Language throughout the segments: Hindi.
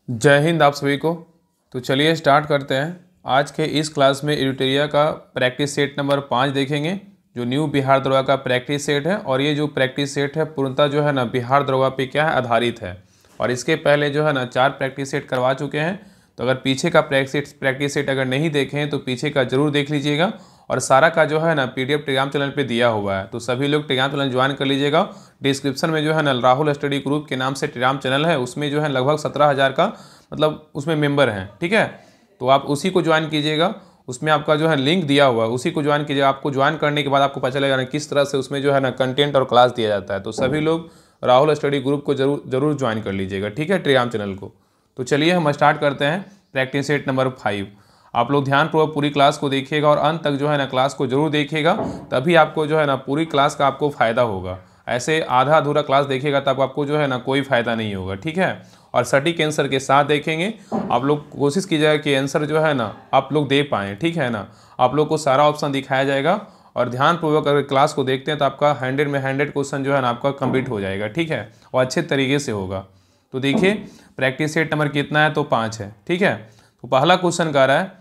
जय हिंद आप सभी को। तो चलिए स्टार्ट करते हैं। आज के इस क्लास में एडिटोरिया का प्रैक्टिस सेट नंबर 5 देखेंगे, जो न्यू बिहार दरोगा का प्रैक्टिस सेट है। और ये जो प्रैक्टिस सेट है पूर्णतः जो है ना बिहार दरोगा पे क्या है आधारित है। और इसके पहले जो है ना 4 प्रैक्टिस सेट करवा चुके हैं। तो अगर पीछे का प्रैक्टिस सेट अगर नहीं देखें तो पीछे का जरूर देख लीजिएगा। और सारा का जो है ना PDF टेलीग्राम चैनल पे दिया हुआ है, तो सभी लोग टेलीग्राम चैनल ज्वाइन कर लीजिएगा। डिस्क्रिप्शन में जो है ना राहुल स्टडी ग्रुप के नाम से टेलीग्राम चैनल है, उसमें जो है लगभग 17,000 का मतलब उसमें मेंबर हैं, ठीक है। तो आप उसी को ज्वाइन कीजिएगा, उसमें आपका जो है लिंक दिया हुआ है, उसी को ज्वाइन कीजिएगा। आपको ज्वाइन करने के बाद आपको पता चलेगा ना किस तरह से उसमें जो है ना कंटेंट और क्लास दिया जाता है। तो सभी लोग राहुल स्टडी ग्रुप को जरूर ज्वाइन कर लीजिएगा, ठीक है, टेलीग्राम चैनल को। तो चलिए हम स्टार्ट करते हैं प्रैक्टिस सेट नंबर 5। आप लोग ध्यानपूर्वक पूरी क्लास को देखिएगा और अंत तक जो है ना क्लास को जरूर देखिएगा, तभी आपको जो है ना पूरी क्लास का आपको फ़ायदा होगा। ऐसे आधा अधूरा क्लास देखिएगा तब आपको जो है ना कोई फ़ायदा नहीं होगा, ठीक है। और सटीक आंसर के साथ देखेंगे। आप लोग कोशिश कीजिएगा कि आंसर जो है ना आप लोग दे पाएँ, ठीक है ना। आप लोग को सारा ऑप्शन दिखाया जाएगा और ध्यानपूर्वक अगर क्लास को देखते हैं तो आपका 100 में 100 क्वेश्चन जो है ना आपका कंप्लीट हो जाएगा, ठीक है, और अच्छे तरीके से होगा। तो देखिए प्रैक्टिस सेट नंबर कितना है, तो 5 है, ठीक है। तो पहला क्वेश्चन कह रहा है,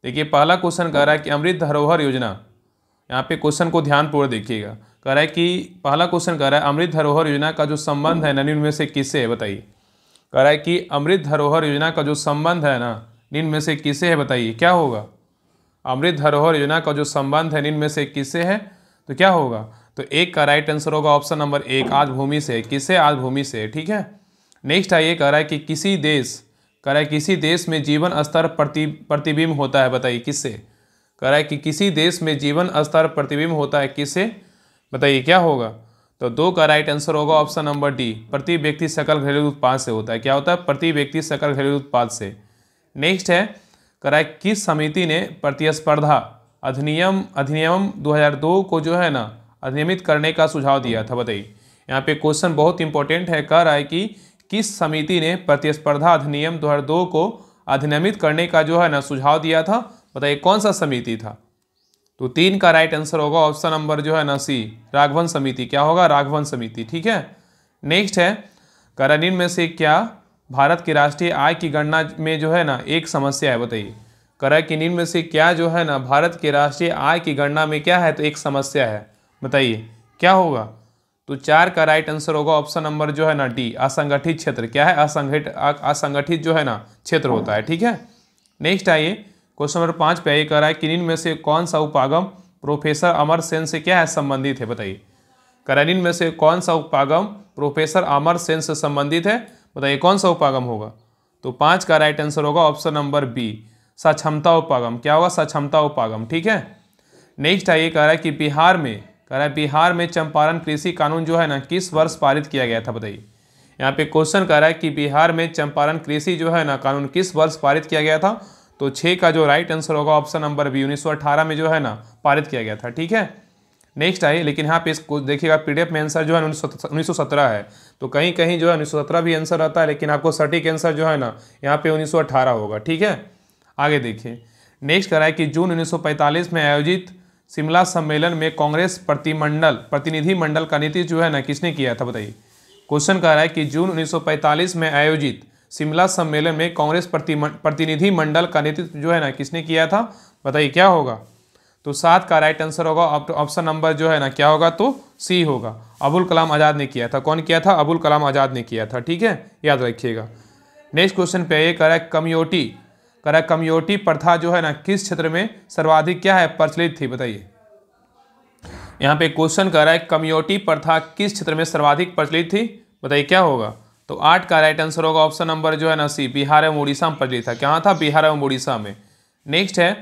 देखिए पहला क्वेश्चन कह रहा है कि अमृत धरोहर योजना, यहाँ पे क्वेश्चन को ध्यानपूर्वक देखिएगा। कह रहा है कि पहला क्वेश्चन कह रहा है अमृत धरोहर योजना का जो संबंध है निम्न में से किससे है, बताइए। कह रहा है कि अमृत धरोहर योजना का जो संबंध है ना निम्न में से किससे है, बताइए क्या होगा। अमृत धरोहर योजना का जो संबंध है निम्न में से किससे है, तो क्या होगा। तो एक का राइट आंसर होगा ऑप्शन नंबर 1, आज भूमि से। किससे, आज भूमि से, ठीक है। नेक्स्ट आइए, कह रहा है कि किसी देश, कह रहा है किसी देश में जीवन स्तर प्रतिबिंब होता है, बताइए किससे। कह रहा है कि किसी देश में जीवन स्तर प्रतिबिंब होता है किससे, बताइए क्या होगा। तो 2 का राइट आंसर होगा ऑप्शन नंबर डी, प्रति व्यक्ति सकल घरेलू उत्पाद से होता है। क्या होता है, प्रति व्यक्ति सकल घरेलू उत्पाद से। नेक्स्ट है, कह रहा है किस समिति ने प्रतिस्पर्धा अधिनियम 2002 को जो है ना अधिनियमित करने का सुझाव दिया था, बताइए। यहाँ पे क्वेश्चन बहुत इंपॉर्टेंट है। कह रहा है कि किस समिति ने प्रतिस्पर्धा अधिनियम 2002 को अधिनियमित करने का जो है ना सुझाव दिया था, बताइए कौन सा समिति था। तो 3 का राइट आंसर होगा ऑप्शन नंबर जो है ना सी, राघवन समिति। क्या होगा, राघवन समिति, ठीक है। नेक्स्ट है, निम्न में से क्या भारत की राष्ट्रीय आय की गणना में जो है ना एक समस्या है, बताइए। कि निम्न में से क्या जो है ना भारत की राष्ट्रीय आय की गणना में क्या है, तो एक समस्या है, बताइए क्या होगा। तो 4 का राइट आंसर होगा ऑप्शन नंबर जो है ना डी, असंगठित क्षेत्र। क्या है, असंगठित जो है ना क्षेत्र होता है, ठीक है। नेक्स्ट आइए क्वेश्चन नंबर 5 पे आइए। कह रहा है कि निम्न में से कौन सा उपागम प्रोफेसर अमर सेन से क्या है संबंधित है, बताइए। कह रहा है निम्न में से कौन सा उपागम प्रोफेसर अमर सेन से संबंधित है, बताइए कौन सा उपागम होगा। तो 5 का राइट आंसर होगा ऑप्शन नंबर बी, सक्षमता उपागम। क्या होगा, सक्षमता उपागम, ठीक है। नेक्स्ट आइए, कह रहा है कि बिहार में चंपारण कृषि कानून जो है ना किस वर्ष पारित किया गया था, बताइए। यहाँ पे क्वेश्चन कह रहा है कि बिहार में चंपारण कृषि जो है ना कानून किस वर्ष पारित किया गया था। तो 6 का जो राइट आंसर होगा ऑप्शन नंबर बी, 1918 में जो है ना पारित किया गया था, ठीक है। नेक्स्ट आइए, लेकिन यहाँ पे इसको देखिएगा PDF में आंसर जो है 1917 है। तो कहीं कहीं जो है 1917 भी आंसर आता है, लेकिन आपको सटीक आंसर जो है ना यहाँ पे 1918 होगा, ठीक है। आगे देखिए, नेक्स्ट कह रहा है कि जून 1945 में आयोजित शिमला सम्मेलन में कांग्रेस प्रतिनिधि मंडल का नेतृत्व जो है ना किसने किया था, बताइए। क्वेश्चन कह रहा है कि जून 1945 में आयोजित शिमला सम्मेलन में कांग्रेस प्रतिनिधि मंडल का नेतृत्व जो है ना किसने किया था, बताइए क्या होगा। तो 7 का राइट आंसर होगा ऑप्शन नंबर जो है ना क्या होगा, तो सी होगा, अबुल कलाम आज़ाद ने किया था। कौन किया था, अबुल कलाम आज़ाद ने किया था, ठीक है, याद रखिएगा। नेक्स्ट क्वेश्चन पे ये कह रहा है कम्योटी प्रथा जो है ना किस क्षेत्र में सर्वाधिक क्या है प्रचलित थी, बताइए। यहाँ पे क्वेश्चन कह रहा है कम्योटी प्रथा किस क्षेत्र में सर्वाधिक प्रचलित थी, बताइए क्या होगा। तो 8 का राइट आंसर होगा ऑप्शन नंबर जो है ना सी, बिहार एवं उड़ीसा में प्रचलित था। कहाँ था, बिहार एवं उड़ीसा में। नेक्स्ट है,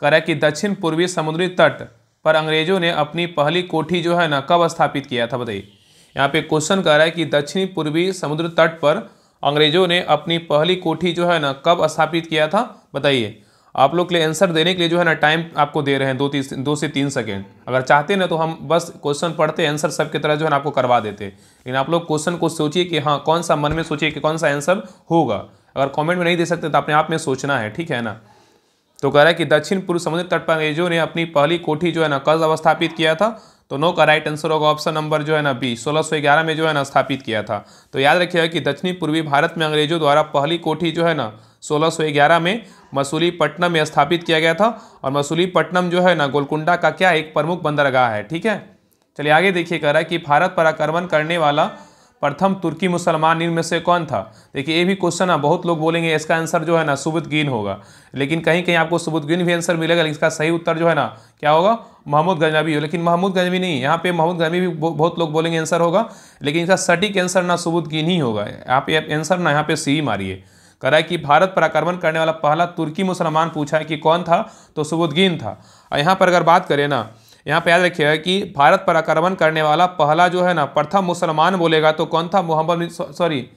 कह रहा है कि दक्षिण पूर्वी समुद्री तट पर अंग्रेजों ने अपनी पहली कोठी जो है ना कब स्थापित किया था, बताइए। यहाँ पे क्वेश्चन कह रहा है कि दक्षिणी पूर्वी समुद्र तट पर अंग्रेजों ने अपनी पहली कोठी जो है ना कब स्थापित किया था, बताइए। आप लोग के लिए आंसर देने के लिए जो है ना टाइम आपको दे रहे हैं 2 से 3 सेकेंड। अगर चाहते ना तो हम बस क्वेश्चन पढ़ते आंसर सबकी तरह जो है ना आपको करवा देते, लेकिन आप लोग क्वेश्चन को सोचिए कि हाँ कौन सा, मन में सोचिए कि कौन सा आंसर होगा। अगर कमेंट में नहीं दे सकते तो अपने आप में सोचना है, ठीक है ना। तो कह रहा है कि दक्षिण पूर्व समुद्र तट पर अंग्रेजों ने अपनी पहली कोठी जो है ना कब स्थापित किया था। तो नो का राइट आंसर होगा ऑप्शन नंबर जो है ना बी, 1611 में जो है ना स्थापित किया था। तो याद रखिएगा कि दक्षिणी पूर्वी भारत में अंग्रेजों द्वारा पहली कोठी जो है ना 1611 में मसूलीपट्टनम में स्थापित किया गया था। और मसूलीपट्टनम जो है ना गोलकुंडा का क्या एक प्रमुख बंदरगाह है। ठीक है, चलिए आगे देखिए, कह रहा है कि भारत पर आक्रमण करने वाला प्रथम तुर्की मुसलमान इनमें से कौन था। देखिए ये भी क्वेश्चन है, बहुत लोग बोलेंगे इसका आंसर जो है ना सुबुतगीन होगा, लेकिन कहीं कहीं आपको सुबुतगीन भी आंसर मिलेगा, लेकिन इसका सही उत्तर जो है ना क्या होगा, महमूद गजनवी हो। लेकिन महमूद गजनवी नहीं, यहाँ पे महमूद गजनवी भी बहुत लोग बोलेंगे आंसर होगा, लेकिन इसका सटीक आंसर ना सुबुतगीन ही होगा। आप आंसर ना यहाँ पे सी मारिए। कह रहा है कि भारत पर आक्रमण करने वाला पहला तुर्की मुसलमान पूछा है कि कौन था, तो सुबुतगीन था। और यहाँ पर अगर बात करें ना, यहाँ पे याद रखिएगा कि भारत पर आक्रमण करने वाला पहला जो है ना प्रथम मुसलमान बोलेगा तो कौन था, मोहम्मद, सॉरी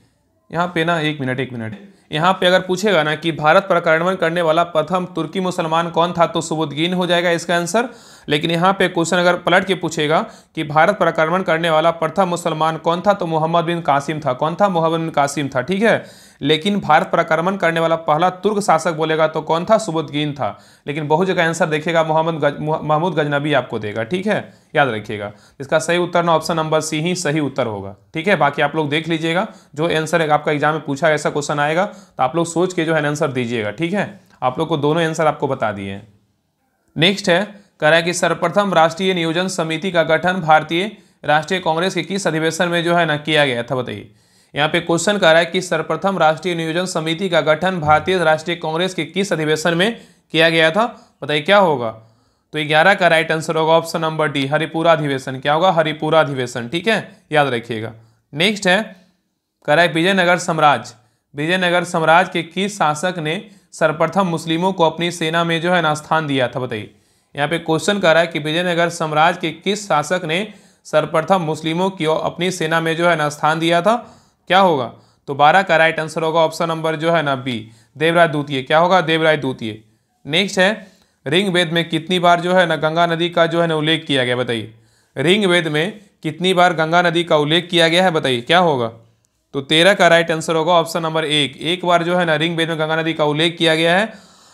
यहाँ पे ना एक मिनट, यहाँ पे अगर पूछेगा ना कि भारत पर आक्रमण करने वाला प्रथम तुर्की मुसलमान कौन था तो सुबुतगीन हो जाएगा इसका आंसर। लेकिन यहाँ पे क्वेश्चन अगर पलट के पूछेगा कि भारत पर आक्रमण करने वाला प्रथम मुसलमान कौन था तो मोहम्मद बिन कासिम था। कौन था, मोहम्मद बिन कासिम था। ठीक है, लेकिन भारत पर आक्रमण करने वाला पहला तुर्क शासक बोलेगा तो कौन था, सुबुतगीन था। लेकिन बहुत जगह आंसर देखिएगा महमूद गजनवी आपको देगा। ठीक है, याद रखिएगा इसका सही उत्तर ना ऑप्शन नंबर सी ही सही उत्तर होगा। ठीक है, बाकी आप लोग देख लीजिएगा, जो आंसर आपका एग्जाम में पूछा ऐसा क्वेश्चन आएगा तो आप लोग सोच के जो है आंसर दीजिएगा। ठीक है, आप लोग को दोनों आंसर आपको बता दिए हैं। नेक्स्ट है, कह रहा है कि सर्वप्रथम राष्ट्रीय नियोजन समिति का गठन भारतीय राष्ट्रीय कांग्रेस के किस अधिवेशन में जो है ना किया गया था, बताइए। यहाँ पे क्वेश्चन कह रहा है कि सर्वप्रथम राष्ट्रीय नियोजन समिति का गठन भारतीय राष्ट्रीय कांग्रेस के किस अधिवेशन में किया गया था, बताइए क्या होगा। तो 11 का राइट आंसर होगा ऑप्शन नंबर डी, हरिपुरा अधिवेशन। क्या होगा, हरिपुरा अधिवेशन। ठीक है, याद रखिएगा। नेक्स्ट है, कह रहा है विजयनगर साम्राज्य के किस शासक ने सर्वप्रथम मुस्लिमों को अपनी सेना में जो है ना स्थान दिया था, बताइए। यहाँ पे क्वेश्चन कर रहा है कि विजयनगर साम्राज्य के किस शासक ने सर्वप्रथम मुस्लिमों की अपनी सेना में जो है ना स्थान दिया था, क्या होगा। तो 12 का राइट आंसर होगा ऑप्शन नंबर जो है ना बी, देवराय द्वितीय। क्या होगा, देवराय द्वितीय। नेक्स्ट है, ऋग्वेद में कितनी बार जो है ना गंगा नदी का जो है ना उल्लेख किया गया, बताइए। ऋग्वेद में कितनी बार गंगा नदी का उल्लेख किया गया है, बताइए क्या होगा। तो 13 का राइट आंसर होगा ऑप्शन नंबर एक बार जो है ना ऋग्वेद में गंगा नदी का उल्लेख किया गया है।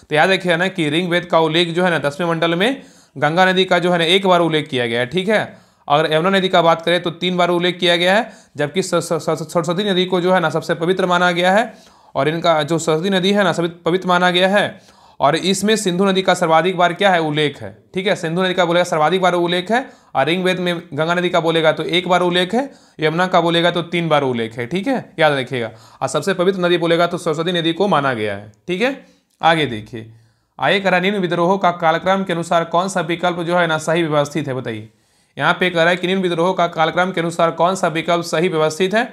तो याद रखिए ना कि ऋग्वेद का उल्लेख जो है ना 10वें मंडल में गंगा नदी का जो है ना एक बार उल्लेख किया गया है। ठीक है, अगर यमुना नदी का बात करें तो 3 बार उल्लेख किया गया है, जबकि सरस्वती नदी को जो है ना सबसे पवित्र माना गया है। और इनका जो सरस्वती नदी है ना सभी पवित्र माना गया है। और इसमें सिंधु नदी का सर्वाधिक बार क्या है, उल्लेख है। ठीक है, सिंधु नदी का बोलेगा सर्वाधिक बार उल्लेख है, और ऋग्वेद में गंगा नदी का बोलेगा तो एक बार उल्लेख है, यमुना का बोलेगा तो 3 बार उल्लेख है। ठीक है, याद रखिएगा। और सबसे पवित्र नदी बोलेगा तो सरस्वती नदी को माना गया है। ठीक है, आगे देखिए, आगे कह रहा है निम्न विद्रोहों का कालक्रम के अनुसार कौन सा विकल्प जो है ना सही व्यवस्थित है, बताइए। यहाँ पे कह रहा है कि निम्न विद्रोहों का कालक्रम के अनुसार कौन सा विकल्प सही व्यवस्थित है।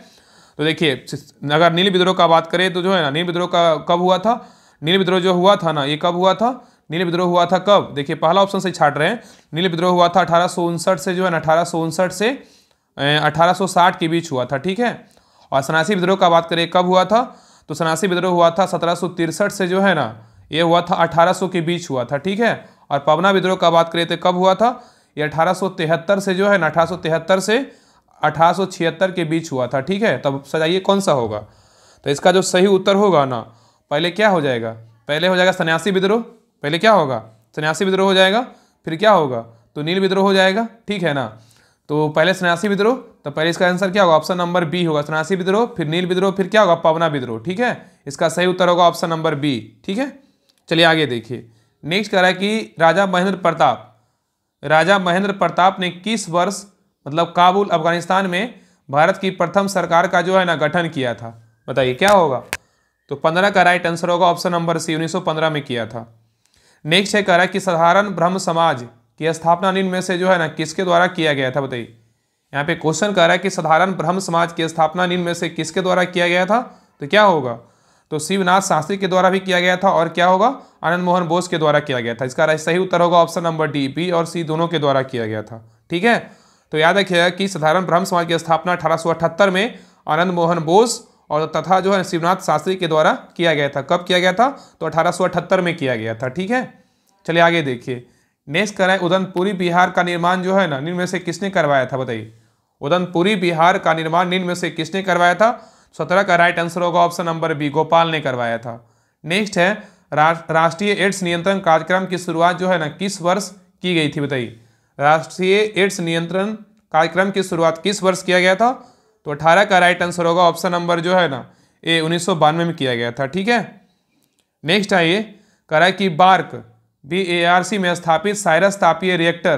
तो देखिए, अगर नील विद्रोह का बात करें तो जो है ना नील विद्रोह का कब हुआ था, नील विद्रोह जो हुआ था ना ये कब हुआ था, नील विद्रोह हुआ था कब। देखिए पहला ऑप्शन से छाट रहे हैं, नील विद्रोह हुआ था 1859 से जो है ना 1859 से 1860 के बीच हुआ था। ठीक है, और सनासी विद्रोह का बात करें कब हुआ था, तो सनासी विद्रोह हुआ था 1763 से जो है ना ये हुआ था 1800 के बीच हुआ था। ठीक है, और पवना विद्रोह का बात करें तो कब हुआ था, ये 1873 से जो है ना 1873 से 1876 के बीच हुआ था। ठीक है, तब सजाइए कौन सा होगा। तो इसका जो सही उत्तर होगा ना, पहले क्या हो जाएगा, पहले हो जाएगा सन्यासी विद्रोह, पहले क्या होगा, सन्यासी विद्रोह हो जाएगा, फिर क्या होगा, तो नील विद्रोह हो जाएगा। ठीक है ना, तो पहले सन्यासी विद्रोह, तो पहले इसका आंसर क्या होगा, ऑप्शन नंबर बी होगा, सन्यासी विद्रोह, फिर नील विद्रोह, फिर क्या होगा, पवना विद्रोह। ठीक है, इसका सही उत्तर होगा ऑप्शन नंबर बी। ठीक है, चलिए आगे देखिए। नेक्स्ट कह रहा है कि राजा महेंद्र प्रताप ने किस वर्ष मतलब काबुल अफगानिस्तान में भारत की प्रथम सरकार का जो है ना गठन किया था, बताइए क्या होगा। तो 15 का राइट आंसर होगा ऑप्शन नंबर सी, 1915 में किया था। नेक्स्ट है कह रहा है कि साधारण ब्रह्म समाज की स्थापना निम्न में से जो है ना किसके द्वारा किया गया था, बताइए। यहाँ पे क्वेश्चन कह रहा है कि साधारण ब्रह्म समाज की स्थापना निम्न में से किसके द्वारा किया गया था, तो क्या होगा, तो शिवनाथ शास्त्री के द्वारा भी किया गया था, और क्या होगा, आनंद मोहन बोस के द्वारा किया गया था। इसका सही उत्तर होगा ऑप्शन नंबर डी, बी और सी दोनों के द्वारा किया गया था। ठीक है, तो याद रखिएगा कि साधारण ब्रह्म समाज की स्थापना 1878 में आनंद मोहन बोस और तथा जो है शिवनाथ शास्त्री के द्वारा किया गया था। कब किया गया था, तो 1878 में किया गया था। ठीक है, चलिए आगे देखिए। नेक्स्ट करें, उदनपुरी बिहार का निर्माण जो है ना निम्न में से किसने करवाया था, बताइए। उदनपुरी बिहार का निर्माण निम्न में से किसने करवाया था, 17 का राइट आंसर होगा ऑप्शन नंबर बी, गोपाल ने करवाया था। नेक्स्ट है राष्ट्रीय एड्स नियंत्रण कार्यक्रम की शुरुआत जो है ना किस वर्ष की गई थी, बताइए। राष्ट्रीय एड्स नियंत्रण कार्यक्रम की शुरुआत किस वर्ष किया गया था? तो 18 का राइट आंसर होगा ऑप्शन नंबर जो है ना ए 1992 में किया गया था। ठीक है, नेक्स्ट आइए, कह रहा है कि BARC में स्थापित साइरस तापीय रिएक्टर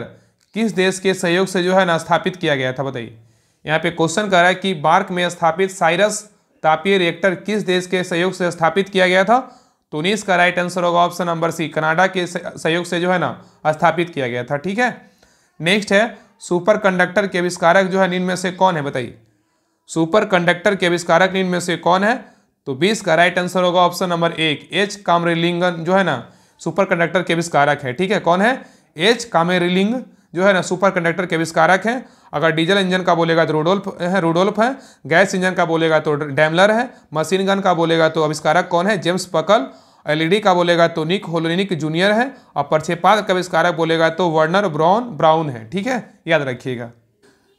किस देश के सहयोग से जो है ना स्थापित किया गया था? बताइए। यहाँ पे क्वेश्चन कर रहा है कि बार्क में स्थापित साइरस तापीय रिएक्टर किस देश के सहयोग से स्थापित किया गया था? तो 19 का राइट आंसर होगा ऑप्शन नंबर सी, कनाडा के सहयोग से जो है ना स्थापित किया गया था। ठीक है, नेक्स्ट है, सुपर कंडक्टर के आविष्कारक जो है निम्न में से कौन है? बताइए। सुपर कंडक्टर के आविष्कारक निम्न में से कौन है? तो 20 का राइट आंसर होगा ऑप्शन नंबर 1, एच कामरेलिंगन जो है ना सुपर कंडक्टर के आविष्कारक है। ठीक है, कौन है? एच कामेरिलिंग जो है ना सुपर कंडक्टर के आविष्कारक हैं। अगर डीजल इंजन का बोलेगा तो रुडोल्फ है, गैस इंजन का बोलेगा तो डैमलर है, मशीन गन का बोलेगा तो आविष्कारक कौन है? जेम्स पकल, एलईडी का बोलेगा तो निक होलोनिक जूनियर है, और प्रक्षेपात का आविष्कारक बोलेगा तो वर्नर ब्राउन है। ठीक है, याद रखिएगा।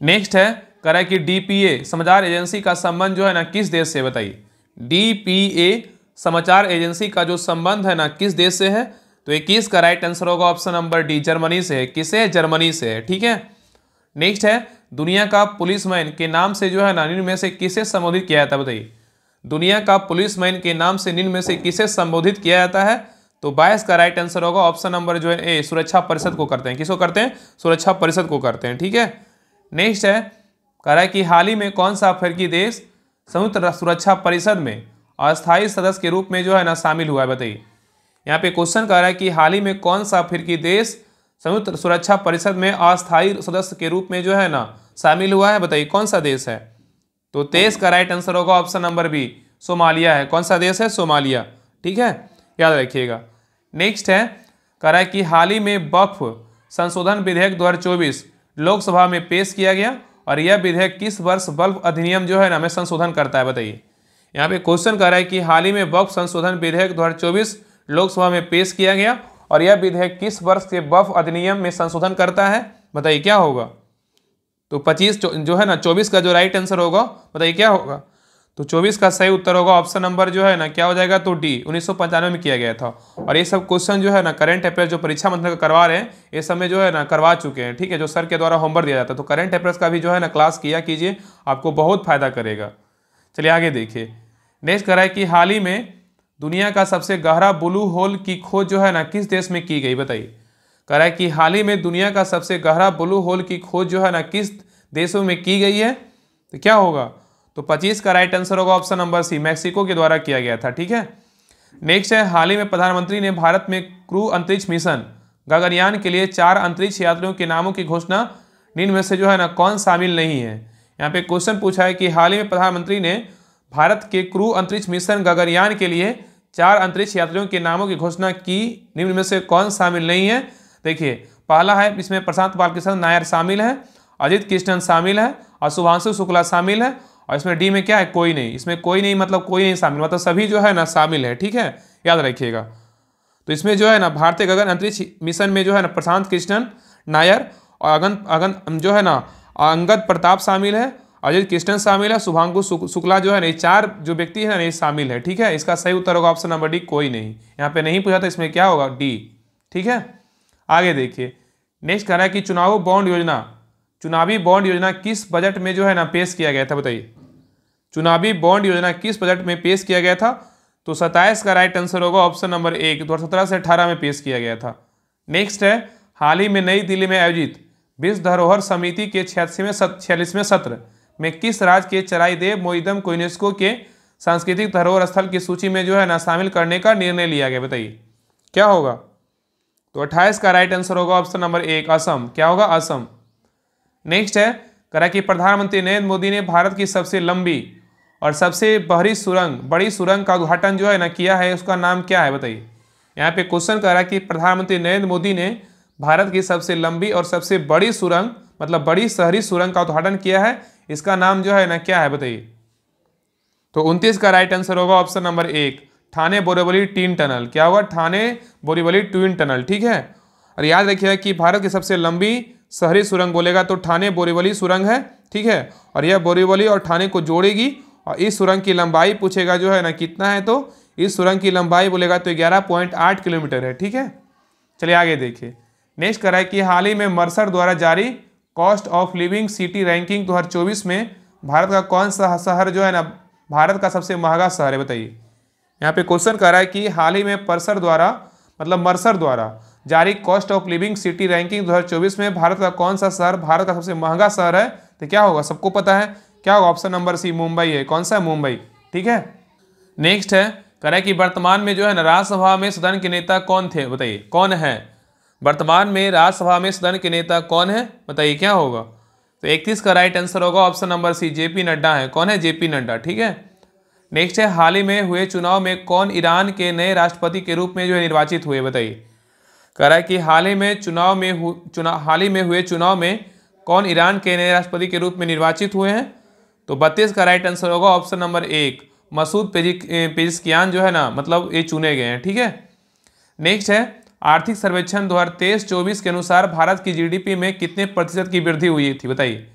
नेक्स्ट है, कह रहा है कि DPA समाचार एजेंसी का संबंध जो है ना किस देश से? बताइए। DPA समाचार एजेंसी का जो संबंध है ना किस देश से है? तो 21 का राइट आंसर होगा ऑप्शन नंबर डी, जर्मनी से है। किसे? जर्मनी से है। ठीक है, नेक्स्ट है, दुनिया का पुलिसमैन के नाम से जो है ना निम्न में से किसे संबोधित किया जाता है? बताइए। दुनिया का पुलिसमैन के नाम से निम्न में से किसे संबोधित किया जाता है? तो 22 का राइट आंसर होगा ऑप्शन नंबर जो है ए, सुरक्षा परिषद को करते हैं। किसको करते हैं? सुरक्षा परिषद को करते हैं। ठीक है, नेक्स्ट है, कह रहा है कि हाल ही में कौन सा अफ्रीकी देश संयुक्त सुरक्षा परिषद में अस्थायी सदस्य के रूप में जो है ना शामिल हुआ है? बताइए। यहाँ पे क्वेश्चन कर रहा है कि हाल ही में कौन सा अफ्रीकी देश संयुक्त सुरक्षा परिषद में अस्थायी सदस्य के रूप में जो है ना शामिल हुआ है? बताइए कौन सा देश है? तो 23 का राइट आंसर होगा ऑप्शन नंबर बी, सोमालिया है। कौन सा देश है? सोमालिया। ठीक है, याद रखिएगा। नेक्स्ट है, कह रहा है कि हाल ही में वक्फ संशोधन विधेयक 2024 लोकसभा में पेश किया गया, और यह विधेयक किस वर्ष वक्फ अधिनियम जो है ना में संशोधन करता है? बताइए। यहाँ पे क्वेश्चन कर रहा है कि हाल ही में वक्फ संशोधन विधेयक 2024 लोकसभा में पेश किया गया, और यह विधेयक किस वर्ष के वक्फ अधिनियम में संशोधन करता है? बताइए क्या होगा? तो 25 जो है ना 24 का जो राइट आंसर होगा, बताइए क्या होगा? तो 24 का सही उत्तर होगा ऑप्शन नंबर जो है ना क्या हो जाएगा? तो डी, 1995 में किया गया था। और ये सब क्वेश्चन जो है ना करंट अफेयर जो परीक्षा मंत्री करवा रहे हैं, ये सब में जो है ना करवा चुके हैं। ठीक है, जो सर के द्वारा होमवर्क दिया जाता है, तो करंट अफेयर्स का भी जो है ना क्लास किया कीजिए, आपको बहुत फायदा करेगा। चलिए आगे देखिए। नेक्स्ट कह रहा है कि हाल ही में दुनिया का सबसे गहरा ब्लू होल की खोज जो है ना किस देश में की गई? बताइए। कह रहा है कि हाल ही में दुनिया का सबसे गहरा ब्लू होल की खोज जो है ना किस देशों में की गई है? तो क्या होगा? तो 25 का राइट आंसर होगा ऑप्शन नंबर सी, मैक्सिको के द्वारा किया गया था। ठीक है, नेक्स्ट है, हाल ही में प्रधानमंत्री ने भारत में क्रू अंतरिक्ष मिशन गगनयान के लिए 4 अंतरिक्ष यात्रियों के नामों की घोषणा निम्न में से जो है ना कौन शामिल नहीं है? यहाँ पे क्वेश्चन पूछा है कि हाल ही में प्रधानमंत्री ने भारत के क्रू अंतरिक्ष मिशन गगनयान के लिए 4 अंतरिक्ष यात्रियों के नामों की घोषणा की, निम्न में से कौन शामिल नहीं है? देखिए, पहला है, इसमें प्रशांत बालकृष्ण नायर शामिल है, अजित कृष्णन शामिल है, और शुभांशु शुक्ला शामिल है, और इसमें डी में क्या है? कोई नहीं। इसमें कोई नहीं मतलब कोई नहीं शामिल, मतलब सभी जो है ना शामिल है। ठीक है, याद रखिएगा। तो इसमें जो है ना भारतीय गगन अंतरिक्ष मिशन में जो है ना प्रशांत कृष्णन नायर और अगन जो है ना अंगद प्रताप शामिल है, अजित कृष्णन शामिल है, शुभांशु शुक्ला जो है ना, ये 4 जो व्यक्ति है ना ये शामिल है। ठीक है, इसका सही उत्तर होगा ऑप्शन नंबर डी, कोई नहीं। यहाँ पे नहीं पूछा था, इसमें क्या होगा? डी। ठीक है, आगे देखिए। नेक्स्ट कह रहा है कि चुनावी बॉन्ड योजना किस बजट में जो है ना पेश किया गया था? बताइए। चुनावी बॉन्ड योजना किस बजट में पेश किया गया था? तो 27 का राइट आंसर होगा ऑप्शन नंबर 1, 2017 से 18 में पेश किया गया था। नेक्स्ट है, हाल ही में नई दिल्ली में आयोजित विश्व धरोहर समिति के 46वें सत्र में किस राज्य के चराइदेव मोइदम को यूनेस्को के सांस्कृतिक धरोहर स्थल की सूची में जो है ना शामिल करने का निर्णय लिया गया? बताइए क्या होगा? तो 28 का राइट आंसर होगा ऑप्शन नंबर 1, असम। क्या होगा? असम। नेक्स्ट है, कहा कि प्रधानमंत्री नरेंद्र मोदी ने भारत की सबसे लंबी और सबसे बड़ी सुरंग का उद्घाटन जो है ना किया है, उसका नाम क्या है? बताइए। यहाँ पे क्वेश्चन कर रहा है कि प्रधानमंत्री नरेंद्र मोदी ने भारत की सबसे लंबी और सबसे बड़ी सुरंग मतलब बड़ी शहरी सुरंग का उद्घाटन किया है, इसका नाम जो है ना क्या है? बताइए। तो 29 का राइट आंसर होगा option number 1, Thane Borivali twin tunnel. क्या होगा? Thane Borivali twin tunnel. ठीक है, और याद रखिएगा कि भारत की सबसे लंबी शहरी सुरंग बोलेगा तो ठाणे बोरीवली सुरंग है। ठीक है, और यह बोरीवली और ठाणे को जोड़ेगी, और इस सुरंग की लंबाई पूछेगा जो है ना कितना है, तो इस सुरंग की लंबाई बोलेगा तो 11.8 किलोमीटर है। ठीक है, चलिए आगे देखिए। नेक्स्ट करा है कि हाल ही में मर्सर द्वारा जारी cost of living city ranking 2024 में भारत का कौन सा शहर जो है ना भारत का सबसे महंगा शहर है, बताइए। यहाँ पे क्वेश्चन कर रहा है कि हाल ही में मर्सर द्वारा जारी cost of living city ranking 2024 में भारत का कौन सा शहर भारत का सबसे महंगा शहर है, तो क्या होगा, सबको पता है क्या होगा, ऑप्शन नंबर सी मुंबई है। कौन सा है, मुंबई। ठीक है। नेक्स्ट है कह रहा है कि वर्तमान में जो है ना राज्यसभा में सदन के नेता कौन थे, बताइए कौन है। वर्तमान में राज्यसभा में सदन के नेता कौन है, बताइए क्या होगा। तो 31 का राइट आंसर होगा option number C, JP Nadda है। कौन है, जेपी नड्डा। ठीक है। नेक्स्ट है हाल ही में हुए चुनाव में कौन ईरान के नए राष्ट्रपति के रूप में जो है निर्वाचित हुए, बताइए। कह रहा है कि हाल ही में हुए चुनाव में कौन ईरान के नए राष्ट्रपति के रूप में निर्वाचित हुए हैं। तो 32 का राइट आंसर होगा ऑप्शन नंबर 1, मसूद पेजिशकियान जो है ना, मतलब ये चुने गए हैं। ठीक है। नेक्स्ट है आर्थिक सर्वेक्षण 2023-24 के अनुसार भारत की जीडीपी में कितने प्रतिशत की वृद्धि हुई थी, बताइए।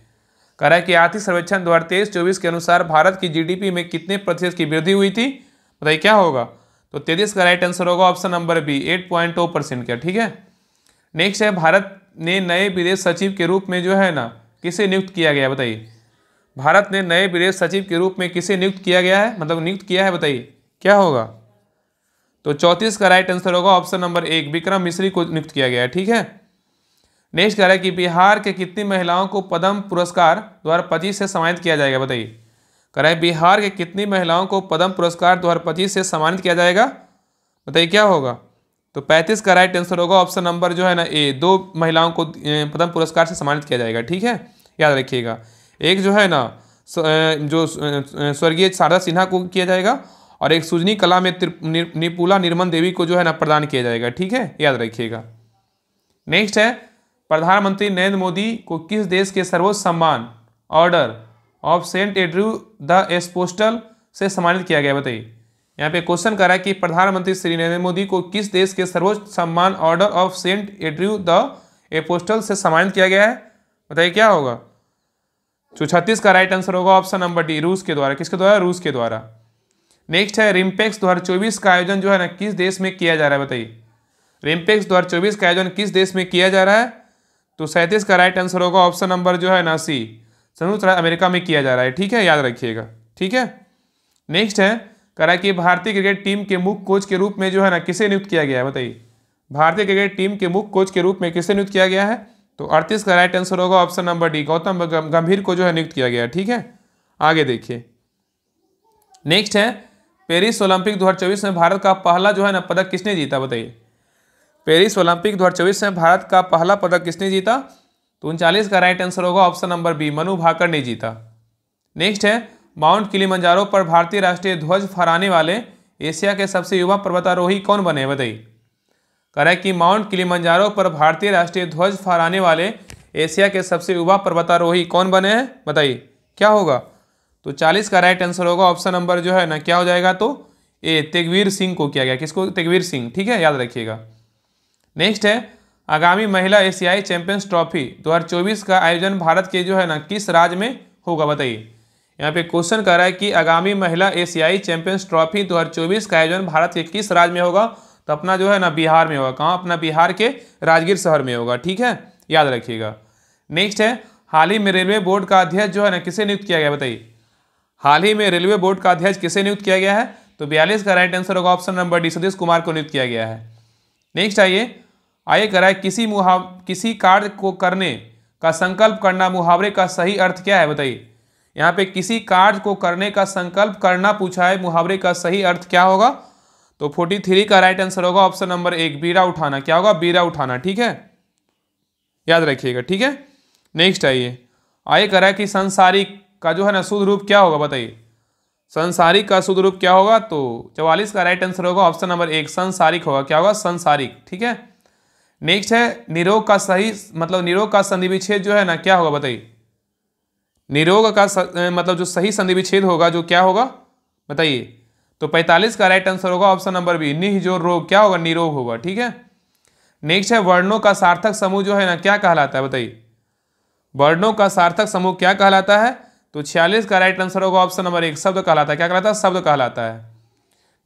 कह रहा है कि आर्थिक सर्वेक्षण 2023-24 के अनुसार भारत की जीडीपी में कितने प्रतिशत की वृद्धि हुई थी, बताइए क्या होगा। तो 33 का राइट आंसर होगा ऑप्शन नंबर बी, 8.2% का। ठीक है। नेक्स्ट है भारत ने नए विदेश सचिव के रूप में जो है ना किसे नियुक्त किया गया, बताइए। भारत ने नए विदेश सचिव के रूप में किसे नियुक्त किया गया है, मतलब नियुक्त किया है, बताइए क्या होगा। तो 34 का राइट आंसर होगा ऑप्शन नंबर 1, विक्रम मिश्री को नियुक्त किया गया है। ठीक है। नेक्स्ट कह रहा है कि बिहार के कितनी महिलाओं को पद्म पुरस्कार 2025 से सम्मानित किया जाएगा, बताइए। कह रहा है बिहार के कितनी महिलाओं को पद्म पुरस्कार 2025 से सम्मानित किया जाएगा, बताइए क्या होगा। तो 35 का राइट आंसर होगा ऑप्शन नंबर जो है ना ए, 2 महिलाओं को पद्म पुरस्कार से सम्मानित किया जाएगा। ठीक है, याद रखिएगा। एक जो है ना जो स्वर्गीय शारदा सिन्हा को किया जाएगा और एक सुजनी कला में निपुला निर्मल देवी को जो है ना प्रदान किया जाएगा। ठीक है, याद रखिएगा। नेक्स्ट है प्रधानमंत्री नरेंद्र मोदी को किस देश के सर्वोच्च सम्मान Order of Saint Andrew the Apostle से सम्मानित किया गया, बताइए। यहाँ पे क्वेश्चन कर रहा है कि प्रधानमंत्री श्री नरेंद्र मोदी को किस देश के सर्वोच्च सम्मान Order of Saint Andrew the Apostle से सम्मानित किया गया है, बताइए क्या होगा। तो 36 का राइट आंसर होगा ऑप्शन नंबर डी, रूस के द्वारा। किसके द्वारा, रूस के द्वारा। नेक्स्ट है रिम्पेक्स 2024 का आयोजन जो है ना किस देश में किया जा रहा है, बताइए। रिम्पेक्स 2024 का आयोजन किस देश में किया जा रहा है। तो 37 का राइट आंसर होगा ऑप्शन नंबर जो है ना सी, संयुक्त राज्य अमेरिका में किया जा रहा है। ठीक है, याद रखिएगा। ठीक है। नेक्स्ट है कह रहा है कि भारतीय क्रिकेट टीम के मुख्य कोच के रूप में जो है ना किसे नियुक्त किया गया है, बताइए। भारतीय क्रिकेट टीम के मुख्य कोच के रूप में किसे नियुक्त किया गया है। तो 38 का राइट आंसर होगा ऑप्शन नंबर डी, गौतम गंभीर को जो है नियुक्त किया गया है। ठीक है, आगे देखिए। नेक्स्ट है पेरिस ओलंपिक 2024 में भारत का पहला जो है ना पदक किसने जीता, बताइए। पेरिस ओलंपिक 2024 में भारत का पहला पदक किसने जीता। तो 39 का राइट आंसर होगा option number B, Manu Bhaker ने जीता। नेक्स्ट है माउंट किलिमंजारो पर भारतीय राष्ट्रीय ध्वज फहराने वाले एशिया के सबसे युवा पर्वतारोही कौन बने, बताइए। कह रहा है कि माउंट किलिमंजारो पर भारतीय राष्ट्रीय ध्वज फहराने वाले एशिया के सबसे युवा पर्वतारोही कौन बने हैं, बताइए क्या होगा। तो 40 का राइट आंसर होगा ऑप्शन नंबर जो है ना क्या हो जाएगा, तो ए, तेगवीर सिंह को किया गया। किसको, तेगवीर सिंह। ठीक है, याद रखिएगा। नेक्स्ट है आगामी महिला एशियाई चैंपियंस ट्रॉफी 2024 का आयोजन भारत के जो है ना किस राज्य में होगा, बताइए। यहाँ पे क्वेश्चन कर रहा है कि आगामी महिला एशियाई चैंपियंस ट्रॉफी 2024 का आयोजन भारत के किस राज्य में होगा। तो अपना जो है ना बिहार में होगा। कहाँ, अपना बिहार के राजगीर शहर में होगा। ठीक है, याद रखिएगा। नेक्स्ट है हाल ही में रेलवे बोर्ड का अध्यक्ष जो है ना किसे नियुक्त किया गया, बताइए। हाल ही में रेलवे बोर्ड का अध्यक्ष किसे नियुक्त किया गया है। तो 42 का राइट आंसर होगा option number D, Satish Kumar को नियुक्त किया गया है। नेक्स्ट आइए करा है किसी कार्य को करने का संकल्प करना मुहावरे का सही अर्थ क्या है, बताइए। यहाँ पे किसी कार्य को करने का संकल्प करना पूछा है, मुहावरे का सही अर्थ क्या होगा। तो 43 का राइट आंसर होगा ऑप्शन नंबर 1, बीड़ा उठाना। क्या होगा, बीड़ा उठाना। ठीक है, याद रखिएगा। ठीक है। नेक्स्ट आइए करा है कि संसारिक का जो है ना शुद्ध रूप क्या होगा, बताइए। संसारिक का शुद्ध रूप क्या होगा। तो 44 का राइट आंसर होगा ऑप्शन नंबर 1, संसारिक होगा। क्या होगा, संसारिक। ठीक है। नेक्स्ट है निरोग का सही निरोग का संधि विच्छेद जो है ना क्या होगा, बताइए। निरोग का मतलब जो सही संधि विच्छेद होगा जो क्या होगा, बताइए। तो 45 का राइट आंसर होगा ऑप्शन नंबर बी, निह जो रोग क्या होगा, निरोग होगा। ठीक है। नेक्स्ट है वर्णों का सार्थक समूह जो है ना क्या कहलाता है, बताइए। वर्णों का सार्थक समूह क्या कहलाता है। तो 46 का राइट आंसर होगा ऑप्शन नंबर 1, शब्द कहलाता है। क्या कहलाता है, शब्द कहलाता है।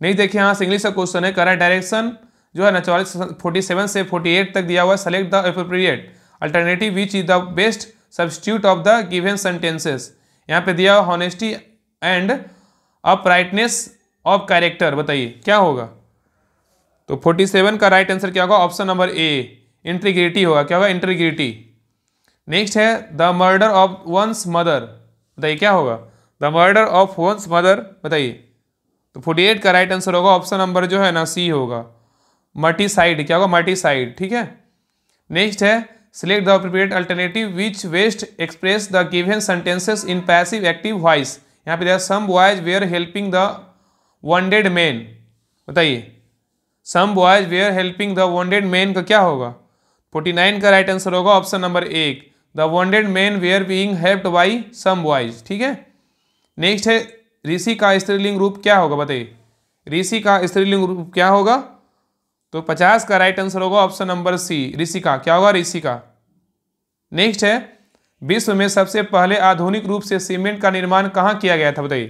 नहीं देखिए यहाँ से इंग्लिश का क्वेश्चन है, कह रहा है डायरेक्शन जो है ना 47 से 48 तक दिया हुआ है। Select the appropriate alternative which is the best substitute of the given sentences. यहाँ पे दिया हुआ honesty and uprightness of character, बताइए क्या होगा। तो 47 का राइट आंसर क्या होगा, ऑप्शन नंबर ए इंटीग्रिटी होगा। क्या होगा, इंटीग्रिटी। नेक्स्ट है the murder of one's mother, बताइए क्या होगा, the murder of one's mother, बताइए। तो 48 का राइट आंसर होगा ऑप्शन नंबर जो है ना सी होगा, मर्टिसाइड। क्या होगा, मर्टिसाइड, ठीक है। नेक्स्ट है select the appropriate alternative which best express the given sentences in passive active voice. यहाँ पे some boys were helping the wounded man, बताइए some boys were helping the wounded man का क्या होगा। 49 का राइट आंसर होगा ऑप्शन नंबर एक, the wounded man were being helped by some boys, ठीक है। नेक्स्ट है ऋषि का स्त्रीलिंग रूप क्या होगा, बताइए ऋषि का स्त्रीलिंग रूप क्या होगा। तो 50 का राइट आंसर होगा ऑप्शन नंबर सी, ऋषि का। क्या होगा, ऋषि का। नेक्स्ट है विश्व में सबसे पहले आधुनिक रूप से सीमेंट का निर्माण कहाँ किया गया था, बताइए।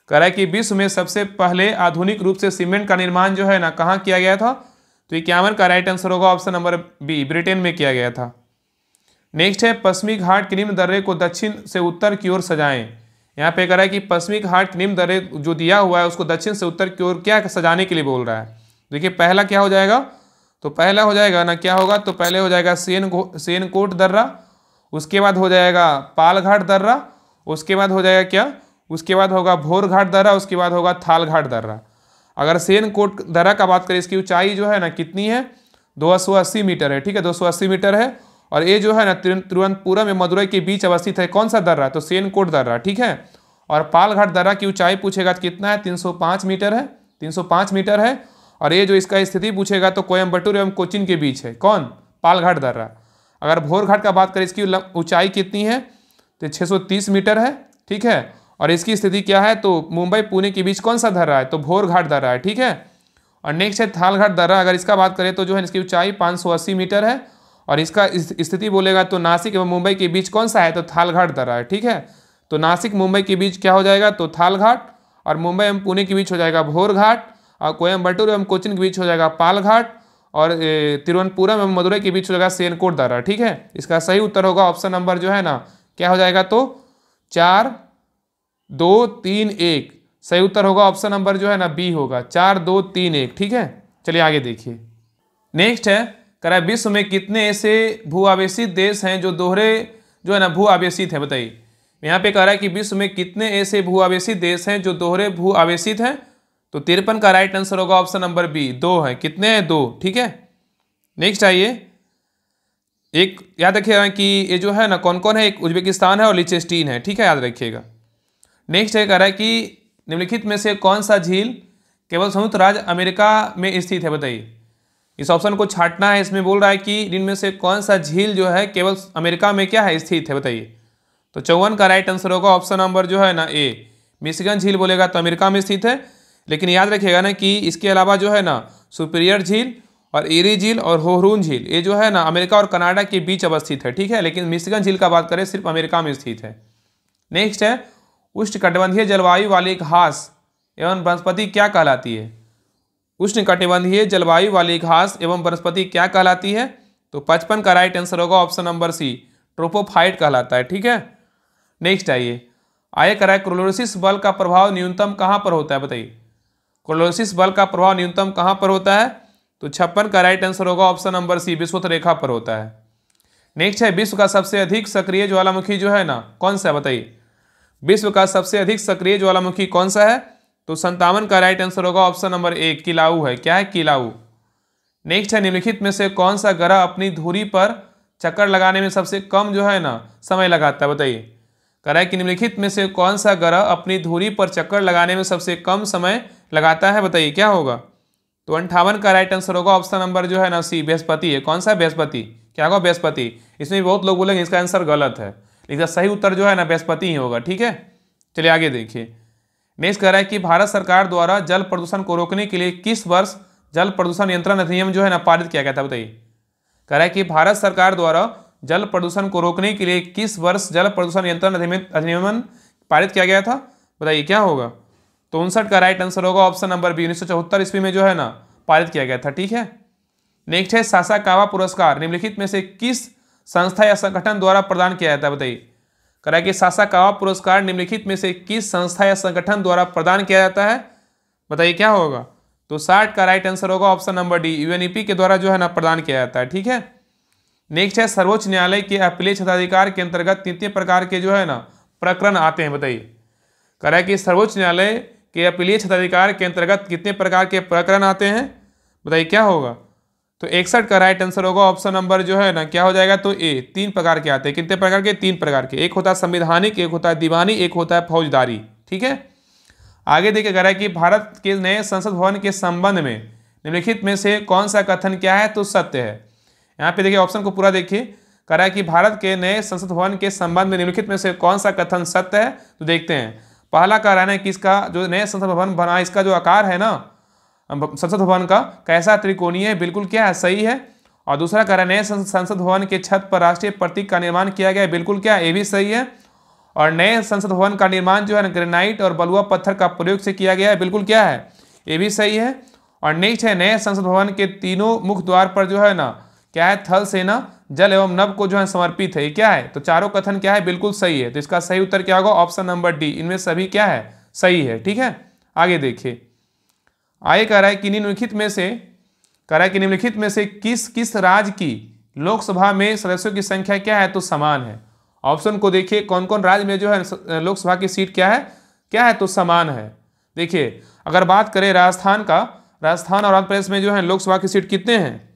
कह रहा है कि विश्व में सबसे पहले आधुनिक रूप से सीमेंट का निर्माण जो है ना कहाँ किया गया था। तो 51 का राइट आंसर होगा ऑप्शन नंबर बी, ब्रिटेन में किया गया था। नेक्स्ट है पश्चिमी घाट के निम्न दर्रे को दक्षिण से उत्तर की ओर सजाएं। यहाँ पे कह रहा है कि पश्चिमी घाट के निम्न दर्रे जो दिया हुआ है उसको दक्षिण से उत्तर की ओर क्या सजाने के लिए बोल रहा है। देखिए पहला क्या हो जाएगा, तो पहला हो जाएगा ना क्या होगा, तो पहले हो जाएगा सेनकोट दर्रा, उसके बाद हो जाएगा पालघाट दर्रा, उसके बाद हो जाएगा क्या, उसके बाद होगा भोरघाट दर्रा, उसके बाद होगा थालघाट दर्रा। अगर सेनकोट दर्रा का बात करें इसकी ऊंचाई जो है ना कितनी है, 280 मीटर है, ठीक है 280 मीटर है। और ये जो है ना तिरुवनंतपुरम में मदुरई के बीच अवस्थित है। कौन सा दर्रा, तो सेनकोट दर्रा, ठीक है। और पालघाट दर्रा की ऊंचाई पूछेगा तो कितना है, 305 मीटर है, 305 मीटर है। और ये जो इसका स्थिति पूछेगा तो कोयम्बटूर एवं कोचीन के बीच है, कौन, पालघाट दर्रा। अगर भोरघाट का बात करें इसकी ऊंचाई कितनी है, तो 630 मीटर है, ठीक है। और इसकी स्थिति क्या है, तो मुंबई पुणे के बीच कौन सा दर्रा है, तो भोरघाट दर्रा है, ठीक है। और नेक्स्ट है थालघाट दर्रा, अगर इसका बात करें तो जो है इसकी ऊंचाई 580 मीटर है। और इसका स्थिति बोलेगा तो नासिक एवं मुंबई के बीच कौन सा है, तो थालघाट दर्रा है, ठीक है। तो नासिक मुंबई के बीच क्या हो जाएगा, तो थालघाट। और मुंबई एवं पुणे के बीच हो जाएगा भोरघाट। और कोयम्बटूर एवं कोचीन के बीच हो जाएगा पालघाट। और तिरुवनंतपुरम एवं मदुरई के बीच हो जाएगा सेनकोट दर्रा, ठीक है। इसका सही उत्तर होगा ऑप्शन नंबर जो है ना क्या हो जाएगा, तो 4 2 3 1। सही उत्तर होगा ऑप्शन नंबर जो है ना बी होगा, 4 2 3 1, ठीक है। चलिए आगे देखिए। नेक्स्ट है कह रहा है विश्व में कितने ऐसे भू आवेशित देश हैं जो दोहरे जो है ना भू आवेशित है, बताइए। यहाँ पे कह रहा है कि विश्व में कितने ऐसे भू आवेशित देश हैं जो दोहरे भू आवेशित हैं। तो 53 का राइट आंसर होगा ऑप्शन नंबर बी, 2 है। कितने हैं, 2, ठीक है। नेक्स्ट आइए, एक याद रखिएगा कि ये जो है ना कौन कौन है, एक उज्बेकिस्तान है और लिechtenstein है, ठीक है, याद रखिएगा। नेक्स्ट है कह रहा है कि निम्नलिखित में से कौन सा झील केवल संयुक्त राज्य अमेरिका में स्थित है, बताइए। इस ऑप्शन को छांटना है। इसमें बोल रहा है कि इनमें से कौन सा झील जो है केवल अमेरिका में क्या है, स्थित है, बताइए। तो 54 का राइट आंसर होगा ऑप्शन नंबर जो है ना ए, मिशिगन झील बोलेगा तो अमेरिका में स्थित है। लेकिन याद रखिएगा ना कि इसके अलावा जो है ना सुपीरियर झील और एरी झील और होरून झील ये जो है ना अमेरिका और कनाडा के बीच अवस्थित है, ठीक है। लेकिन मिशिगन झील का बात करें सिर्फ अमेरिका में स्थित है। नेक्स्ट है उष्णकटिबंधीय जलवायु वाली घास एवं वनस्पति क्या कहलाती है। उष्णकटिबंधीय जलवायु वाली घास एवं वनस्पति क्या कहलाती है। तो 55 का राइट आंसर होगा ऑप्शन नंबर सी, ट्रोपोफाइट कहलाता है, ठीक है। नेक्स्ट आइए कह रहा है क्लोरोसिस बल का प्रभाव न्यूनतम कहाँ पर होता है, बताइए। क्लोरोसिस बल का प्रभाव न्यूनतम कहाँ पर होता है। तो 56 का राइट आंसर होगा ऑप्शन नंबर सी, विषुवत रेखा पर होता है। नेक्स्ट है विश्व का सबसे अधिक सक्रिय ज्वालामुखी जो है ना कौन सा है, बताइए। विश्व का सबसे अधिक सक्रिय ज्वालामुखी कौन सा है। तो 57 का राइट आंसर होगा ऑप्शन नंबर ए, किलाऊ है। क्या है, किलाऊ। नेक्स्ट है निम्नलिखित में से कौन सा ग्रह अपनी धुरी पर चक्कर लगाने में सबसे कम जो है ना समय लगाता है, बताइए। कह रहा है कि निम्नलिखित में से कौन सा ग्रह अपनी धुरी पर चक्कर लगाने में सबसे कम समय लगाता है, बताइए क्या होगा। तो 58 का राइट आंसर होगा ऑप्शन नंबर जो है ना सी, बृहस्पति है। कौन सा, बृहस्पति। क्या होगा, बृहस्पति। इसमें बहुत लोग बोलेंगे इसका आंसर गलत है, लेकिन सही उत्तर जो है ना बृहस्पति ही होगा, ठीक है। चलिए आगे देखिए। नेक्स्ट कह रहा है कि भारत सरकार द्वारा जल प्रदूषण को रोकने के लिए किस वर्ष जल प्रदूषण नियंत्रण अधिनियम जो है ना पारित किया गया था, बताइए। कह रहा है कि भारत सरकार द्वारा जल प्रदूषण को रोकने के लिए किस वर्ष जल प्रदूषण नियंत्रण अधिनियम पारित किया गया था, बताइए क्या होगा। तो 59 का राइट आंसर होगा ऑप्शन नंबर बी, 1974 ईस्वी में जो है ना पारित किया गया था। ठीक है, नेक्स्ट है सासाकावा पुरस्कार निम्नलिखित में से किस संस्था या संगठन द्वारा प्रदान किया जाता है, बताइए। करा कि सासाकावा पुरस्कार निम्नलिखित में से किस संस्था या संगठन द्वारा प्रदान किया जाता है, बताइए क्या होगा। तो 60 का राइट आंसर होगा ऑप्शन नंबर डी, यूएनईपी के द्वारा जो है ना प्रदान किया जाता है। ठीक है, नेक्स्ट है सर्वोच्च न्यायालय के अपीलीय क्षेत्राधिकार के अंतर्गत कितने प्रकार के जो है ना प्रकरण आते हैं, बताइए। करा कि सर्वोच्च न्यायालय के अपीलीय क्षेत्राधिकार के अंतर्गत कितने प्रकार के प्रकरण आते हैं, बताइए क्या होगा। तो 61 का राइट आंसर होगा ऑप्शन नंबर जो है ना क्या हो जाएगा, तो ए। 3 प्रकार के आते हैं, कितने प्रकार के, 3 प्रकार के। एक होता है संवैधानिक, एक होता है दीवानी, एक होता है फौजदारी। ठीक है, आगे देखिए कह रहा है कि भारत के नए संसद भवन के संबंध में निम्नलिखित में से कौन सा कथन क्या है, तो सत्य है। यहाँ पे देखिए ऑप्शन को पूरा देखिए, कह रहा है कि भारत के नए संसद भवन के संबंध में निम्नलिखित में से कौन सा कथन सत्य है। तो देखते हैं, पहला कह रहा है कि इसका जो नए संसद भवन बना इसका जो आकार है ना संसद भवन का कैसा त्रिकोणीय है, बिल्कुल क्या है, सही है। और दूसरा कह रहा है नए संसद भवन के छत पर राष्ट्रीय प्रतीक का निर्माण किया गया है, बिल्कुल क्या है, ये भी सही है। और नए संसद भवन का निर्माण जो है ग्रेनाइट और बलुआ पत्थर का प्रयोग से किया गया है, बिल्कुल क्या है, ये भी सही है। और नेक्स्ट है नए संसद भवन के तीनों मुख्य द्वार पर जो है ना क्या है, थल सेना जल एवं नभ को जो है समर्पित है, ये क्या है। तो चारों कथन क्या है, बिल्कुल सही है। तो इसका सही उत्तर क्या होगा, ऑप्शन नंबर डी, इनमें सभी क्या है, सही है। ठीक है, आगे देखिए, आगे कह रहा है कि निम्नलिखित में से किस किस राज्य की लोकसभा में सदस्यों की संख्या क्या है, तो समान है। ऑप्शन को देखिए, कौन कौन राज्य में जो है लोकसभा की सीट क्या है, तो समान है। देखिए अगर बात करें राजस्थान और आंध्र प्रदेश में जो है लोकसभा की सीट कितने हैं,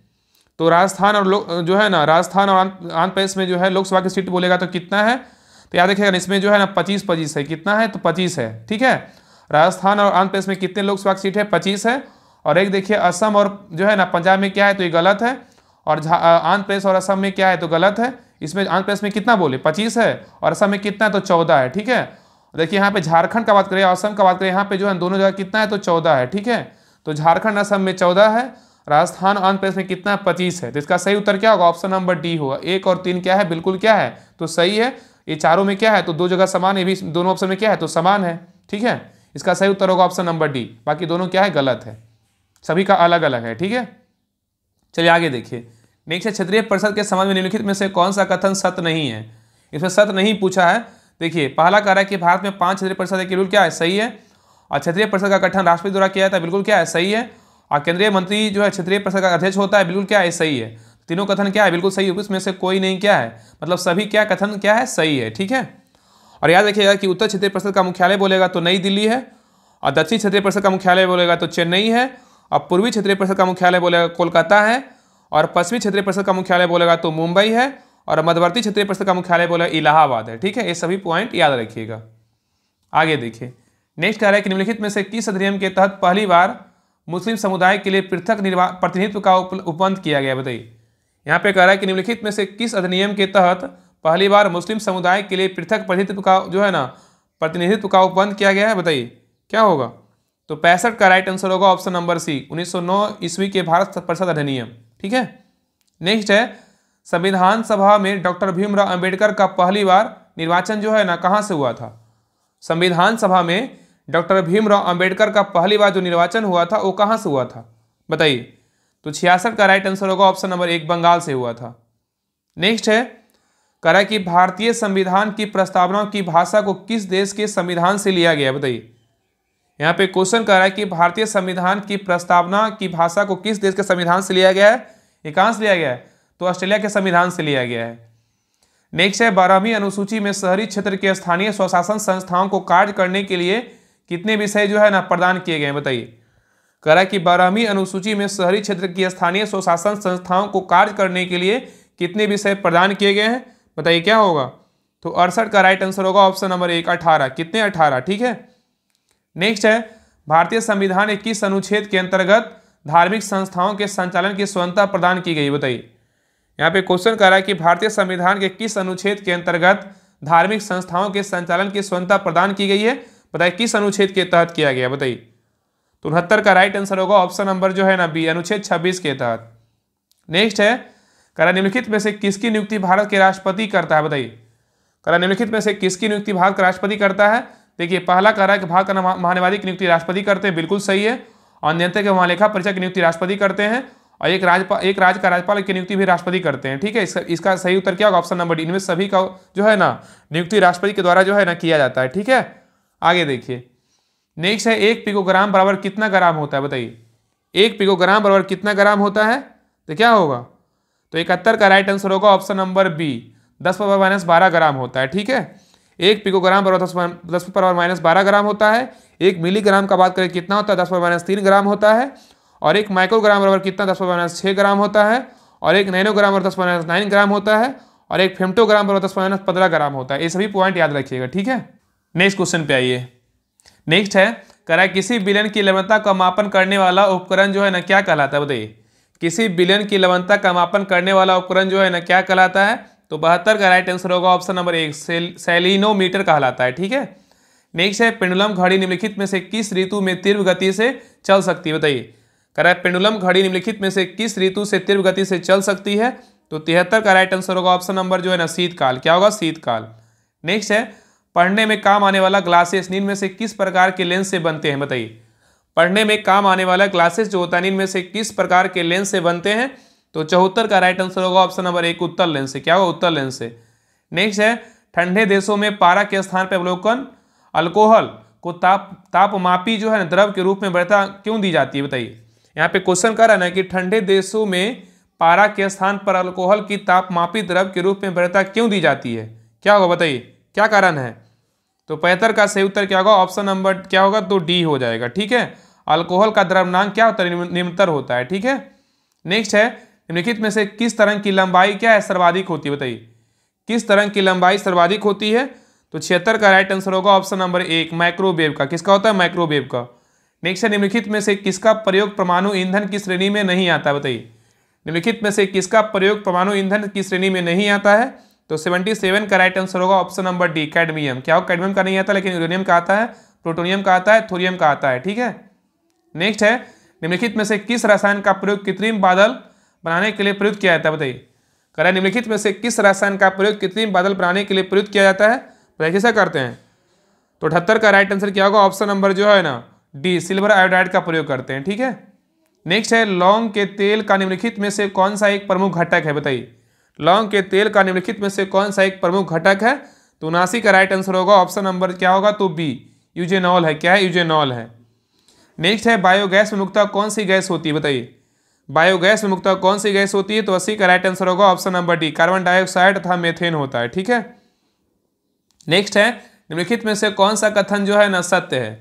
तो राजस्थान और आंध्र प्रदेश में जो है लोकसभा की सीट बोलेगा तो कितना है, तो याद रखिएगा इसमें जो है ना 25 है। कितना है, तो 25 है। ठीक है, राजस्थान और आंध्र प्रदेश में कितने लोकसभा की सीट है, 25 है। और एक देखिए असम और जो है ना पंजाब में क्या है, तो ये गलत है। और आंध्र प्रदेश और असम में क्या है, तो गलत है। इसमें आंध्र प्रदेश में कितना बोले, 25 है, और असम में कितना है, तो 14 है। ठीक है, देखिए यहाँ पे झारखंड का बात करें, असम का बात करें, यहाँ पे जो है दोनों जगह कितना है, तो 14 है। ठीक है, तो झारखंड असम में 14 है, राजस्थान आंध्र प्रदेश में कितना है, 25 है। तो इसका सही उत्तर क्या होगा, ऑप्शन नंबर डी होगा। 1 और 3 क्या है, बिल्कुल क्या है, तो सही है। ये चारों में क्या है, तो 2 जगह समान, ये भी दोनों ऑप्शन में क्या है, तो समान है। ठीक है, इसका सही उत्तर होगा ऑप्शन नंबर डी, बाकी दोनों क्या है, गलत है, सभी का अलग अलग है। ठीक है, चलिए आगे देखिए, नेक्स्ट है क्षेत्रीय परिषद के संबंध में निम्नलिखित में से कौन सा कथन सत्य नहीं है। इसमें सत्य नहीं पूछा है। देखिए पहला कह रहा है कि भारत में 5 क्षेत्रीय परिषद है, बिल्कुल क्या है, सही है। और क्षेत्रीय परिषद का गठन राष्ट्रपति द्वारा किया जाता है, बिल्कुल क्या है, सही है। और केंद्रीय मंत्री जो है क्षेत्रीय परिषद का अध्यक्ष होता है, बिल्कुल क्या है, सही है। तीनों कथन क्या है, बिल्कुल सही है, इसमें से कोई नहीं क्या है, मतलब सभी क्या कथन क्या है, सही है। ठीक है, और याद रखिएगा कि उत्तर क्षेत्रीय परिषद का मुख्यालय बोलेगा तो नई दिल्ली है, और दक्षिण क्षेत्रीय परिषद का मुख्यालय बोलेगा तो चेन्नई है, और पूर्वी क्षेत्रीय परिषद का मुख्यालय बोलेगा कोलकाता है, और पश्चिमी क्षेत्रीय परिषद का मुख्यालय बोलेगा तो मुंबई है, और मध्यवर्ती क्षेत्रीय परिषद का मुख्यालय बोलेगा इलाहाबाद है। ठीक है, ये सभी पॉइंट याद रखिएगा। आगे देखिए, नेक्स्ट कह रहा है कि निम्नलिखित में से किस अधिनियम के तहत पहली बार मुस्लिम समुदाय के लिए पृथक प्रतिनिधित्व का उपबंध किया गया, बताइए। यहाँ पे कह रहा है कि निम्नलिखित में से किस अधिनियम के तहत पहली बार मुस्लिम समुदाय के लिए पृथक प्रतिनिधित्व का जो है ना प्रतिनिधित्व का उपबंध किया गया है, बताइए क्या होगा। तो 65 का राइट आंसर होगा ऑप्शन नंबर सी, 1909 ईस्वी के भारत परिषद अधिनियम। ठीक है, नेक्स्ट है संविधान सभा में डॉक्टर भीमराव अंबेडकर का पहली बार निर्वाचन जो है ना कहाँ से हुआ था। संविधान सभा में डॉक्टर भीमराव अंबेडकर का पहली बार जो निर्वाचन हुआ था वो कहाँ से हुआ था, बताइए। तो 66 का राइट आंसर होगा ऑप्शन नंबर 1, बंगाल से हुआ था। नेक्स्ट है कह रहा है कि भारतीय संविधान की प्रस्तावना की भाषा को किस देश के संविधान से लिया गया, बताइए। यहाँ पे क्वेश्चन कर रहा है कि भारतीय संविधान की प्रस्तावना की भाषा को किस देश के संविधान से लिया गया है, ये कहाँ से लिया गया है, तो ऑस्ट्रेलिया के संविधान से लिया गया है। नेक्स्ट है 12वीं अनुसूची में शहरी क्षेत्र के स्थानीय स्वशासन संस्थाओं को कार्य करने के लिए कितने विषय जो है ना प्रदान किए गए हैं, बताइए। कह रहा है कि 12वीं अनुसूची में शहरी क्षेत्र की स्थानीय स्वशासन संस्थाओं को कार्य करने के लिए कितने विषय प्रदान किए गए हैं, बताइए क्या होगा। तो 68 का राइट आंसर होगा ऑप्शन नंबर 1, 18। कितने, 18। ठीक है, नेक्स्ट है भारतीय संविधान के किस अनुच्छेद के अंतर्गत धार्मिक संस्थाओं के संचालन की स्वतंत्रता प्रदान की गई, बताइए। यहाँ पे क्वेश्चन कर रहा है कि भारतीय संविधान के किस अनुच्छेद के अंतर्गत धार्मिक संस्थाओं के संचालन की स्वतंत्रता प्रदान की गई है, बताइए किस अनुच्छेद के तहत किया गया, बताइए। तो 69 का राइट आंसर होगा ऑप्शन नंबर जो है ना बी, अनुच्छेद 26 के तहत। नेक्स्ट है कह रहा निम्नलिखित में से किसकी नियुक्ति भारत के राष्ट्रपति करता है, बताइए। कह रहा निम्नलिखित में से किसकी नियुक्ति भारत का राष्ट्रपति करता है। देखिए पहला कह रहा है कि भारत का महान्यायवादी की नियुक्ति राष्ट्रपति करते हैं, बिल्कुल सही है। और नियंत्रक एवं महालेखा परीक्षक की नियुक्ति राष्ट्रपति करते हैं और एक राज्य का राज्यपाल की नियुक्ति भी राष्ट्रपति करते हैं। ठीक है, इसका सही उत्तर क्या होगा? Option number D. इनमें सभी का जो है ना नियुक्ति राष्ट्रपति के द्वारा जो है ना किया जाता है। ठीक है, आगे देखिए नेक्स्ट है 1 पिकोग्राम बराबर कितना ग्राम होता है? बताइए 1 पिकोग्राम बराबर कितना ग्राम होता है? तो क्या होगा? तो 71 का राइट आंसर होगा ऑप्शन नंबर बी, 10⁻⁻12 ग्राम होता है। ठीक है, 1 पिकोग्राम बराबर 10⁻⁻12 ग्राम होता है। 1 मिलीग्राम का बात करें कितना होता है? 10⁻³ ग्राम होता है। और 1 माइक्रोग्राम बराबर कितना? 10⁻6 ग्राम होता है। और 1 नैनोग्राम बराबर 10⁻9 ग्राम होता है। और 1 फेम्टोग्राम बराबर 10⁻15 ग्राम होता है। ये सभी पॉइंट याद रखिएगा। ठीक है, नेक्स्ट क्वेश्चन पे आइए। नेक्स्ट है करा किसी विलयन की लवणता का मापन करने वाला उपकरण जो है ना क्या कहलाता है? बताइए किसी विलयन की लवणता का मापन करने वाला उपकरण जो है ना क्या कहलाता है? तो 72 का राइट आंसर होगा ऑप्शन नंबर 1, सेलिनोमीटर कहलाता है। ठीक है, नेक्स्ट है पेंडुलम घड़ी निम्नलिखित में से किस ऋतु में तीव्र गति से चल सकती है? बताइए करा पेंडुलम घड़ी निम्नलिखित में से किस ऋतु से तीव्र गति से चल सकती है? तो 73 का राइट आंसर होगा ऑप्शन नंबर जो है ना शीतकाल। क्या होगा? शीतकाल। नेक्स्ट है पढ़ने में काम आने वाला ग्लासेस निम्न में से किस प्रकार के लेंस से बनते हैं? बताइए पढ़ने में काम आने वाला ग्लासेस जो होता है निम्न में से किस प्रकार के लेंस से बनते हैं? तो 74 का राइट आंसर होगा ऑप्शन नंबर 1, उत्तल लेंस से। क्या होगा? उत्तल लेंस से। नेक्स्ट है ठंडे देशों में पारा के स्थान पर अवलोकन अल्कोहल को तापमापी जो है द्रव के रूप में वरीयता क्यों दी जाती है? बताइए यहाँ पे क्वेश्चन कर रहा है कि ठंडे देशों में पारा के स्थान पर अल्कोहल की तापमापी द्रव के रूप में वरीयता क्यों दी जाती है? क्या होगा? बताइए क्या कारण है? तो 75 का सही उत्तर क्या होगा? ऑप्शन नंबर क्या होगा? तो डी हो जाएगा। ठीक है, अल्कोहल का द्रव्यमान क्या होता है? निम्नतर होता है। ठीक है, नेक्स्ट है निम्नलिखित में से किस तरंग की लंबाई क्या है? सर्वाधिक होती है। बताइए किस तरंग की लंबाई सर्वाधिक होती है? तो 76 का राइट आंसर होगा ऑप्शन नंबर 1, माइक्रोवेव का। किसका होता है? माइक्रोवेव का। नेक्स्ट है निम्नलिखित में से किसका प्रयोग परमाणु ईंधन की श्रेणी में नहीं आता है? बताइए निम्नलिखित में से किसका प्रयोग परमाणु ईंधन की श्रेणी में नहीं आता है? तो 77 का राइट आंसर होगा ऑप्शन नंबर डी, कैडमियम। क्या हो? कैडमियम का नहीं आता, लेकिन यूरेनियम का आता है, प्लूटोनियम का आता है, थोरियम का आता है। ठीक है, नेक्स्ट है निम्नलिखित में से किस रसायन का प्रयोग कृत्रिम बादल बनाने के लिए प्रयुक्त किया जाता है? बताइए करा निम्नलिखित में से किस रसायन का प्रयोग कृत्रिम बादल बनाने के लिए प्रयुक्त किया जाता है? बताइए कैसा करते हैं? तो 78 का राइट आंसर क्या होगा? ऑप्शन नंबर जो है ना डी, सिल्वर आयोडाइड का प्रयोग करते हैं। ठीक है, नेक्स्ट है लौंग के तेल का निम्नलिखित में से कौन सा एक प्रमुख घटक है? बताइए लौंग के तेल का निम्नलिखित में से कौन सा एक प्रमुख घटक है? तो 79 का राइट आंसर होगा ऑप्शन नंबर क्या होगा? तो बी, यूजेनॉल है। क्या है? यूजेनॉल है। नेक्स्ट है बायोगैस में मुख्यतः कौन सी गैस होती है? बताइए बायोगैस में मुख्यतः कौन सी गैस होती है? तो 80 का राइट आंसर होगा option number D, carbon dioxide तथा मेथेन होता है। ठीक है, नेक्स्ट है निम्नलिखित में से कौन सा कथन जो है ना सत्य है?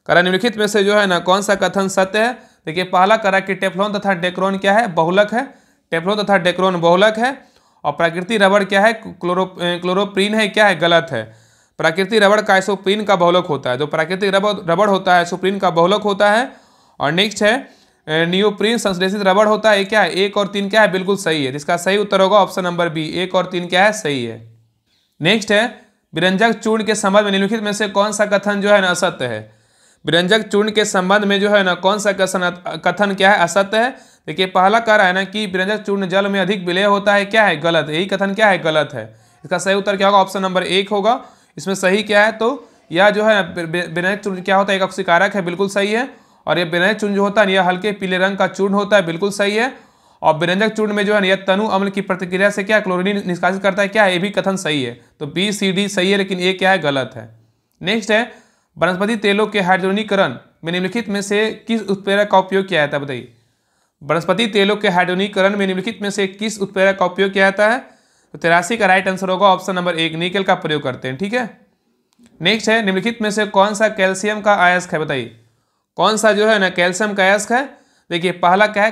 करा निम्नलिखित में से जो है ना कौन सा कथन सत्य है? देखिए पहला करा कि टेफ्लॉन तथा डेक्रोन क्या है? बहुलक है। टेफ्लॉन तथा डेक्रोन बहुलक है। और प्राकृतिक रबड़ क्या है? क्लोरोप्रीन है। क्या है? गलत है। प्राकृतिक रबड़ का आइसोप्रीन का बहुलक होता है। जो प्राकृतिक रबड़ होता है आइसोप्रीन का बहुलक होता है। और नेक्स्ट है नियोप्रीन संश्लेषित रबड़ होता है। क्या है? 1 और 3 क्या है? बिल्कुल सही है। इसका सही उत्तर होगा ऑप्शन नंबर बी, 1 और 3 क्या है? सही है। नेक्स्ट है विरंजक चूर्ण के संबंध में निम्नलिखित में से कौन सा कथन जो है ना असत्य है? विरंजक चूर्ण के संबंध में जो है ना कौन सा कथन क्या है? असत्य है। देखिए पहला कह रहा है ना कि विरंजक चूर्ण जल में अधिक विलेय होता है। क्या है? गलत। यही कथन क्या है? गलत है। इसका सही उत्तर क्या होगा? ऑप्शन नंबर 1 होगा। इसमें सही क्या है? तो यह जो है विरंजक चूर्ण क्या होता है? एक ऑक्सीकारक है। बिल्कुल सही है। और यह विरंजक चूर्ण जो होता है यह हल्के पीले रंग का चूर्ण होता है। बिल्कुल सही है। और विरंजक चूर्ण में जो है यह तनु अम्ल की प्रतिक्रिया से क्या क्लोरीन निष्कासित करता है। क्या है? ये भी कथन सही है। तो बी सी डी सही है, लेकिन ये क्या है? गलत है। नेक्स्ट है वनस्पति तेलों के हाइड्रोजनीकरण में निम्नलिखित में से किस उत्प्रेरक का उपयोग किया जाता है? बताइए वनस्पति तेलों के हाइड्रोजनीकरण में निम्नलिखित में से किस उत्प्रेरक का उपयोग किया जाता है? तो 83 का राइट आंसर होगा ऑप्शन नंबर 1, निकेल का प्रयोग करते हैं। ठीक है, नेक्स्ट है निम्नलिखित में से कौन सा कैल्शियम का अयस्क है? बताइए कौन सा जो है ना कैल्शियम का अयस्क है? देखिए पहला क्या है?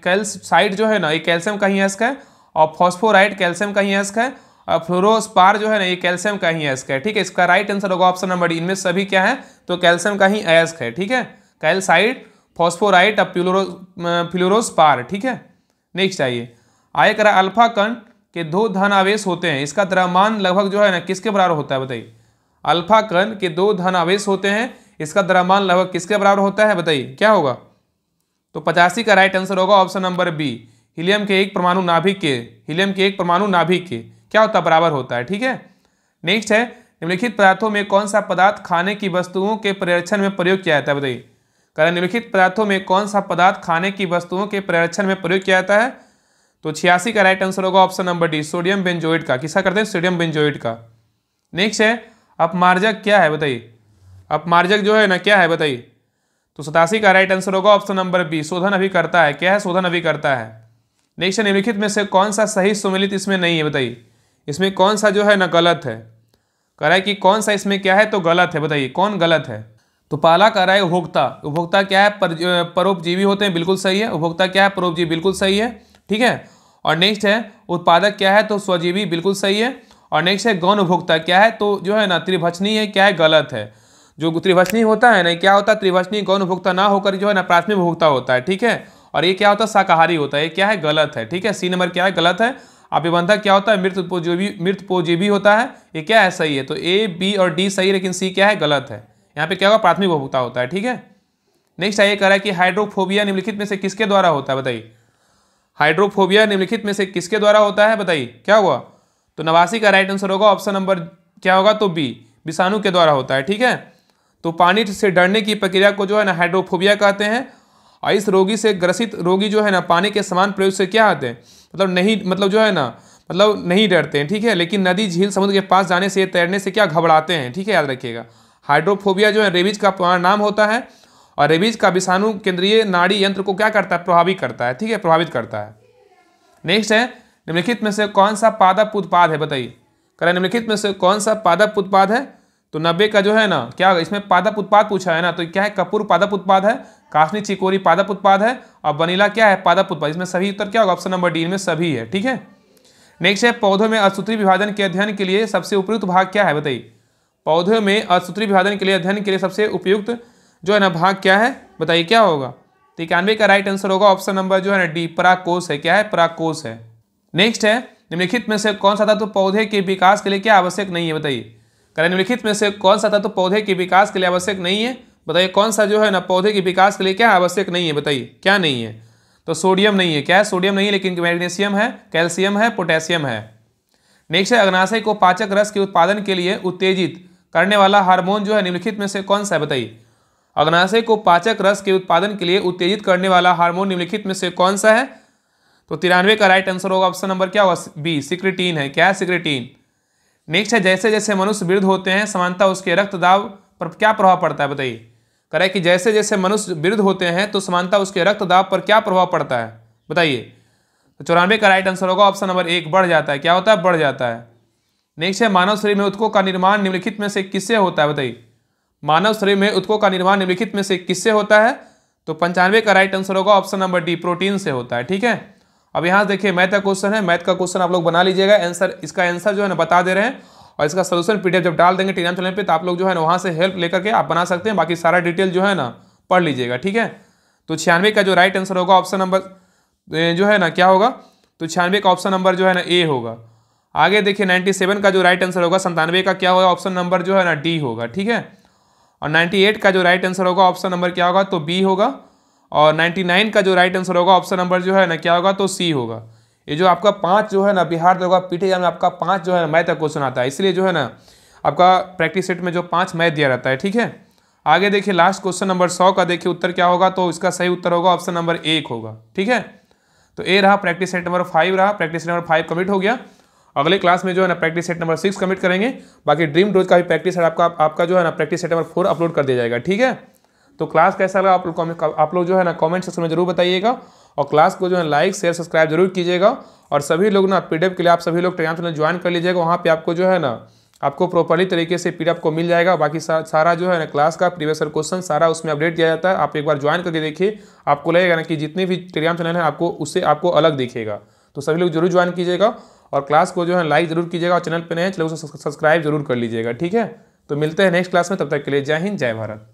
कैल्साइड जो है ना ये कैल्शियम का ही अयस्क है। और फॉस्फोराइड कैल्शियम का ही अयस्क है। और फ्लोरोस्पार जो है ना ये कैल्शियम का ही अयस्क है। ठीक है, इसका राइट आंसर होगा ऑप्शन नंबर डी। इनमें सभी क्या है? तो कैल्शियम का ही अयस्क है। ठीक है, कैल्साइड, फॉस्फोराइड और फ्लोरोस्पार। ठीक है, नेक्स्ट आइए आय करा अल्फा कण के 2 धन आवेश होते हैं। इसका द्रव्यमान लगभग जो है ना किसके बराबर होता है? बताइए अल्फा कण के 2 धन आवेश होते हैं। इसका द्रव्यमान लगभग किसके बराबर होता है? बताइए क्या होगा? तो 85 का राइट आंसर होगा ऑप्शन नंबर बी, हीलियम के एक परमाणु नाभिक के क्या होता है? बराबर होता है। ठीक है, नेक्स्ट है निम्नलिखित पदार्थों में कौन सा पदार्थ खाने की वस्तुओं के परिरक्षण में प्रयोग किया जाता है? बताइए कह रहे निम्नलिखित पदार्थों में कौन सा पदार्थ खाने की वस्तुओं के परिरक्षण में प्रयोग किया जाता है? तो 86 का राइट आंसर होगा option number D, sodium benzoate का। किसका करते हैं? सोडियम बेंजोएट का। नेक्स्ट है अपमार्जक क्या है बताइए? अपमार्जक जो है ना क्या है बताइए? तो 87 का राइट आंसर होगा ऑप्शन नंबर बी, शोधन अभिकर्ता है। क्या है? शोधन अभिकर्ता है। नेक्स्ट है निम्नलिखित में से कौन सा सही सुमेलित इसमें नहीं है बताइए? इसमें कौन सा जो है ना गलत है? कह रहा है कि कौन सा इसमें क्या है तो गलत है, बताइए कौन गलत है? तो पहला कह रहा है उपभोक्ता। उपभोक्ता क्या है? परोपजीवी होते हैं, बिल्कुल सही है। उपभोक्ता क्या है? परोपजीवी, बिल्कुल सही है, ठीक है। और नेक्स्ट है उत्पादक क्या है? तो स्वजीवी, बिल्कुल सही है। और नेक्स्ट है गौण उपभोक्ता क्या है? तो जो है ना त्रिभक्षणी है, क्या है? गलत है। जो त्रिभक्षणी होता है ना, क्या होता है? त्रिभक्षणी गौण उपभोक्ता ना होकर जो है ना प्राथमिक उपभोक्ता होता है, ठीक है। और ये क्या होता है? शाकाहारी होता है। ये क्या है? गलत है, ठीक है। सी नंबर क्या है? गलत है। अभिबंधक क्या होता है? मृतपोजीवी होता है। ये क्या है? सही है। तो ए, बी और डी सही, लेकिन सी क्या है? गलत है। यहाँ पे क्या होगा? प्राथमिक उपभोक्ता होता है, ठीक है। नेक्स्ट है ये कह रहा है कि हाइड्रोफोबिया निम्नलिखित में से किसके द्वारा होता है बताइए? हाइड्रोफोबिया निम्नलिखित में से किसके द्वारा होता है बताइए? क्या हुआ? तो 89 का राइट आंसर होगा ऑप्शन नंबर क्या होगा? तो बी, विषाणु के द्वारा होता है, ठीक है। तो पानी से डरने की प्रक्रिया को जो है ना हाइड्रोफोबिया कहते हैं। और इस रोगी से ग्रसित रोगी जो है ना पानी के समान प्रयोग से क्या होते हैं? मतलब नहीं, मतलब जो है ना, मतलब नहीं डरते हैं, ठीक है। लेकिन नदी, झील, समुद्र के पास जाने से, तैरने से क्या घबराते हैं, ठीक है, याद रखिएगा। हाइड्रोफोबिया जो है रेबीज का नाम होता है। और रेबीज का विषाणु केंद्रीय नाड़ी यंत्र को क्या करता है? प्रभावित करता है, ठीक है, प्रभावित करता है। नेक्स्ट है निम्नलिखित में से कौन सा पादप उत्पाद है बताइए? करें निम्नलिखित में से कौन सा पादप उत्पाद है? तो 90 का जो है ना क्या, इसमें पादप उत्पाद पूछा है ना, तो क्या है? कपूर पादप उत्पाद है, कासनी चिकोरी पादप उत्पाद है, और वनीला क्या है? पादप उत्पाद। इसमें सभी उत्तर क्या होगा? ऑप्शन नंबर डी में सभी है, ठीक है। नेक्स्ट है पौधों में असूत्री विभाजन के अध्ययन के लिए सबसे उपयुक्त भाग क्या है बताइए? पौधों में असूत्री विभाजन के लिए अध्ययन के लिए सबसे उपयुक्त जो है ना भाग क्या है बताइए? क्या होगा? 91 का राइट आंसर होगा ऑप्शन नंबर जो है ना डी, परागकोश है। क्या है? परागकोश है। नेक्स्ट है निम्नलिखित में से कौन सा तत्व पौधे के विकास के लिए क्या आवश्यक नहीं है बताइए? करें निम्नलिखित में से कौन सा तत्व पौधे के विकास के लिए आवश्यक नहीं है बताइए? कौन सा जो है ना पौधे के विकास के लिए क्या आवश्यक नहीं है बताइए? क्या नहीं है? तो सोडियम नहीं है। क्या है? सोडियम नहीं है, लेकिन मैग्नीशियम है, कैल्शियम है, पोटेशियम है। नेक्स्ट है अग्नाशय को पाचक रस के उत्पादन के लिए उत्तेजित करने वाला हार्मोन जो है निम्नलिखित में से कौन सा है बताइए? अग्नाशय को पाचक रस के उत्पादन के लिए उत्तेजित करने वाला हार्मोन निम्नलिखित में से कौन सा है? तो 93 का राइट आंसर होगा ऑप्शन नंबर क्या होगा? बी, सिक्रेटीन है। क्या है? सिक्रेटीन। नेक्स्ट है जैसे जैसे मनुष्य वृद्ध होते हैं समानता उसके रक्त दाब पर क्या प्रभाव पड़ता है बताइए? कह रहा है कि जैसे जैसे मनुष्य वृद्ध होते हैं तो समानता उसके रक्त दाब पर क्या प्रभाव पड़ता है बताइए? तो 94 का राइट आंसर होगा ऑप्शन नंबर एक, बढ़ जाता है। क्या होता है? बढ़ जाता है। नेक्स्ट है मानव शरीर में ऊतकों का निर्माण निम्नलिखित में से किससे होता है बताइए? मानव शरीर में ऊतकों का निर्माण निम्नलिखित में से किससे होता है? तो 95 का राइट आंसर होगा ऑप्शन नंबर डी, प्रोटीन से होता है, ठीक है। अब यहाँ देखिए मैथ का क्वेश्चन है, मैथ का क्वेश्चन आप लोग बना लीजिएगा। आंसर, इसका आंसर जो है ना बता दे रहे हैं, और इसका सोल्यूशन पीडीएफ जब डाल देंगे टेलीग्राम चैनल पे तो आप लोग जो है ना वहाँ से हेल्प लेकर के आप बना सकते हैं। बाकी सारा डिटेल जो है ना पढ़ लीजिएगा, ठीक है। तो 96 का जो राइट आंसर होगा ऑप्शन नंबर जो है ना क्या होगा? तो 96 का ऑप्शन नंबर जो है ना ए होगा। आगे देखिए 97 का जो राइट आंसर होगा 97 का क्या होगा? ऑप्शन नंबर जो है ना डी होगा, ठीक है। और 98 का जो राइट आंसर होगा ऑप्शन नंबर क्या होगा? तो बी होगा। और 99 का जो राइट आंसर होगा ऑप्शन नंबर जो है ना क्या होगा? तो सी होगा। ये जो आपका 5 जो है ना बिहार दरोगा पीटी एग्जाम में आपका 5 जो है मैथ का क्वेश्चन आता है, इसलिए जो है ना आपका प्रैक्टिस सेट में जो 5 मैथ दिया रहता है, ठीक है। आगे देखिए लास्ट क्वेश्चन नंबर 100 का देखिए उत्तर क्या होगा? तो इसका सही उत्तर होगा ऑप्शन नंबर 1 होगा, ठीक है। तो ए रहा प्रैक्टिस सेट नंबर 5 रहा, प्रैक्टिस सेट नंबर 5 कमिट हो गया। अगले क्लास में जो है ना प्रैक्टिस सेट नंबर 6 कमिट करेंगे। बाकी ड्रीम डोज का भी प्रैक्टिस सेट आपका जो है ना प्रैक्टिस सेट नंबर 4 अपलोड कर दिया जाएगा, ठीक है। तो क्लास कैसा लगा आप लोग जो है ना कमेंट सेक्शन में जरूर बताइएगा। और क्लास को जो है लाइक शेयर सब्सक्राइब जरूर कीजिएगा। और सभी लोग ना पीडीएफ के लिए आप सभी लोग टेलीग्राम चैनल ज्वाइन कर लीजिएगा। वहाँ पे आपको जो है ना आपको प्रॉपर्ली तरीके से पीडीएफ को मिल जाएगा। बाकी सारा जो है ना क्लास का प्रीवियस क्वेश्चन सारा उसमें अपडेट किया जाता है। आप एक बार ज्वाइन करके देखिए, आपको लगेगा ना कि जितने भी टेलीग्राम चैनल है आपको उससे आपको अलग दिखेगा। तो सभी लोग जरूर ज्वाइन कीजिएगा और क्लास को जो है लाइक जरूर कीजिएगा। और चैनल पर नए हैं चैनल को सब्सक्राइब जरूर कर लीजिएगा, ठीक है। तो मिलते हैं नेक्स्ट क्लास में, तब तक के लिए जय हिंद जय भारत।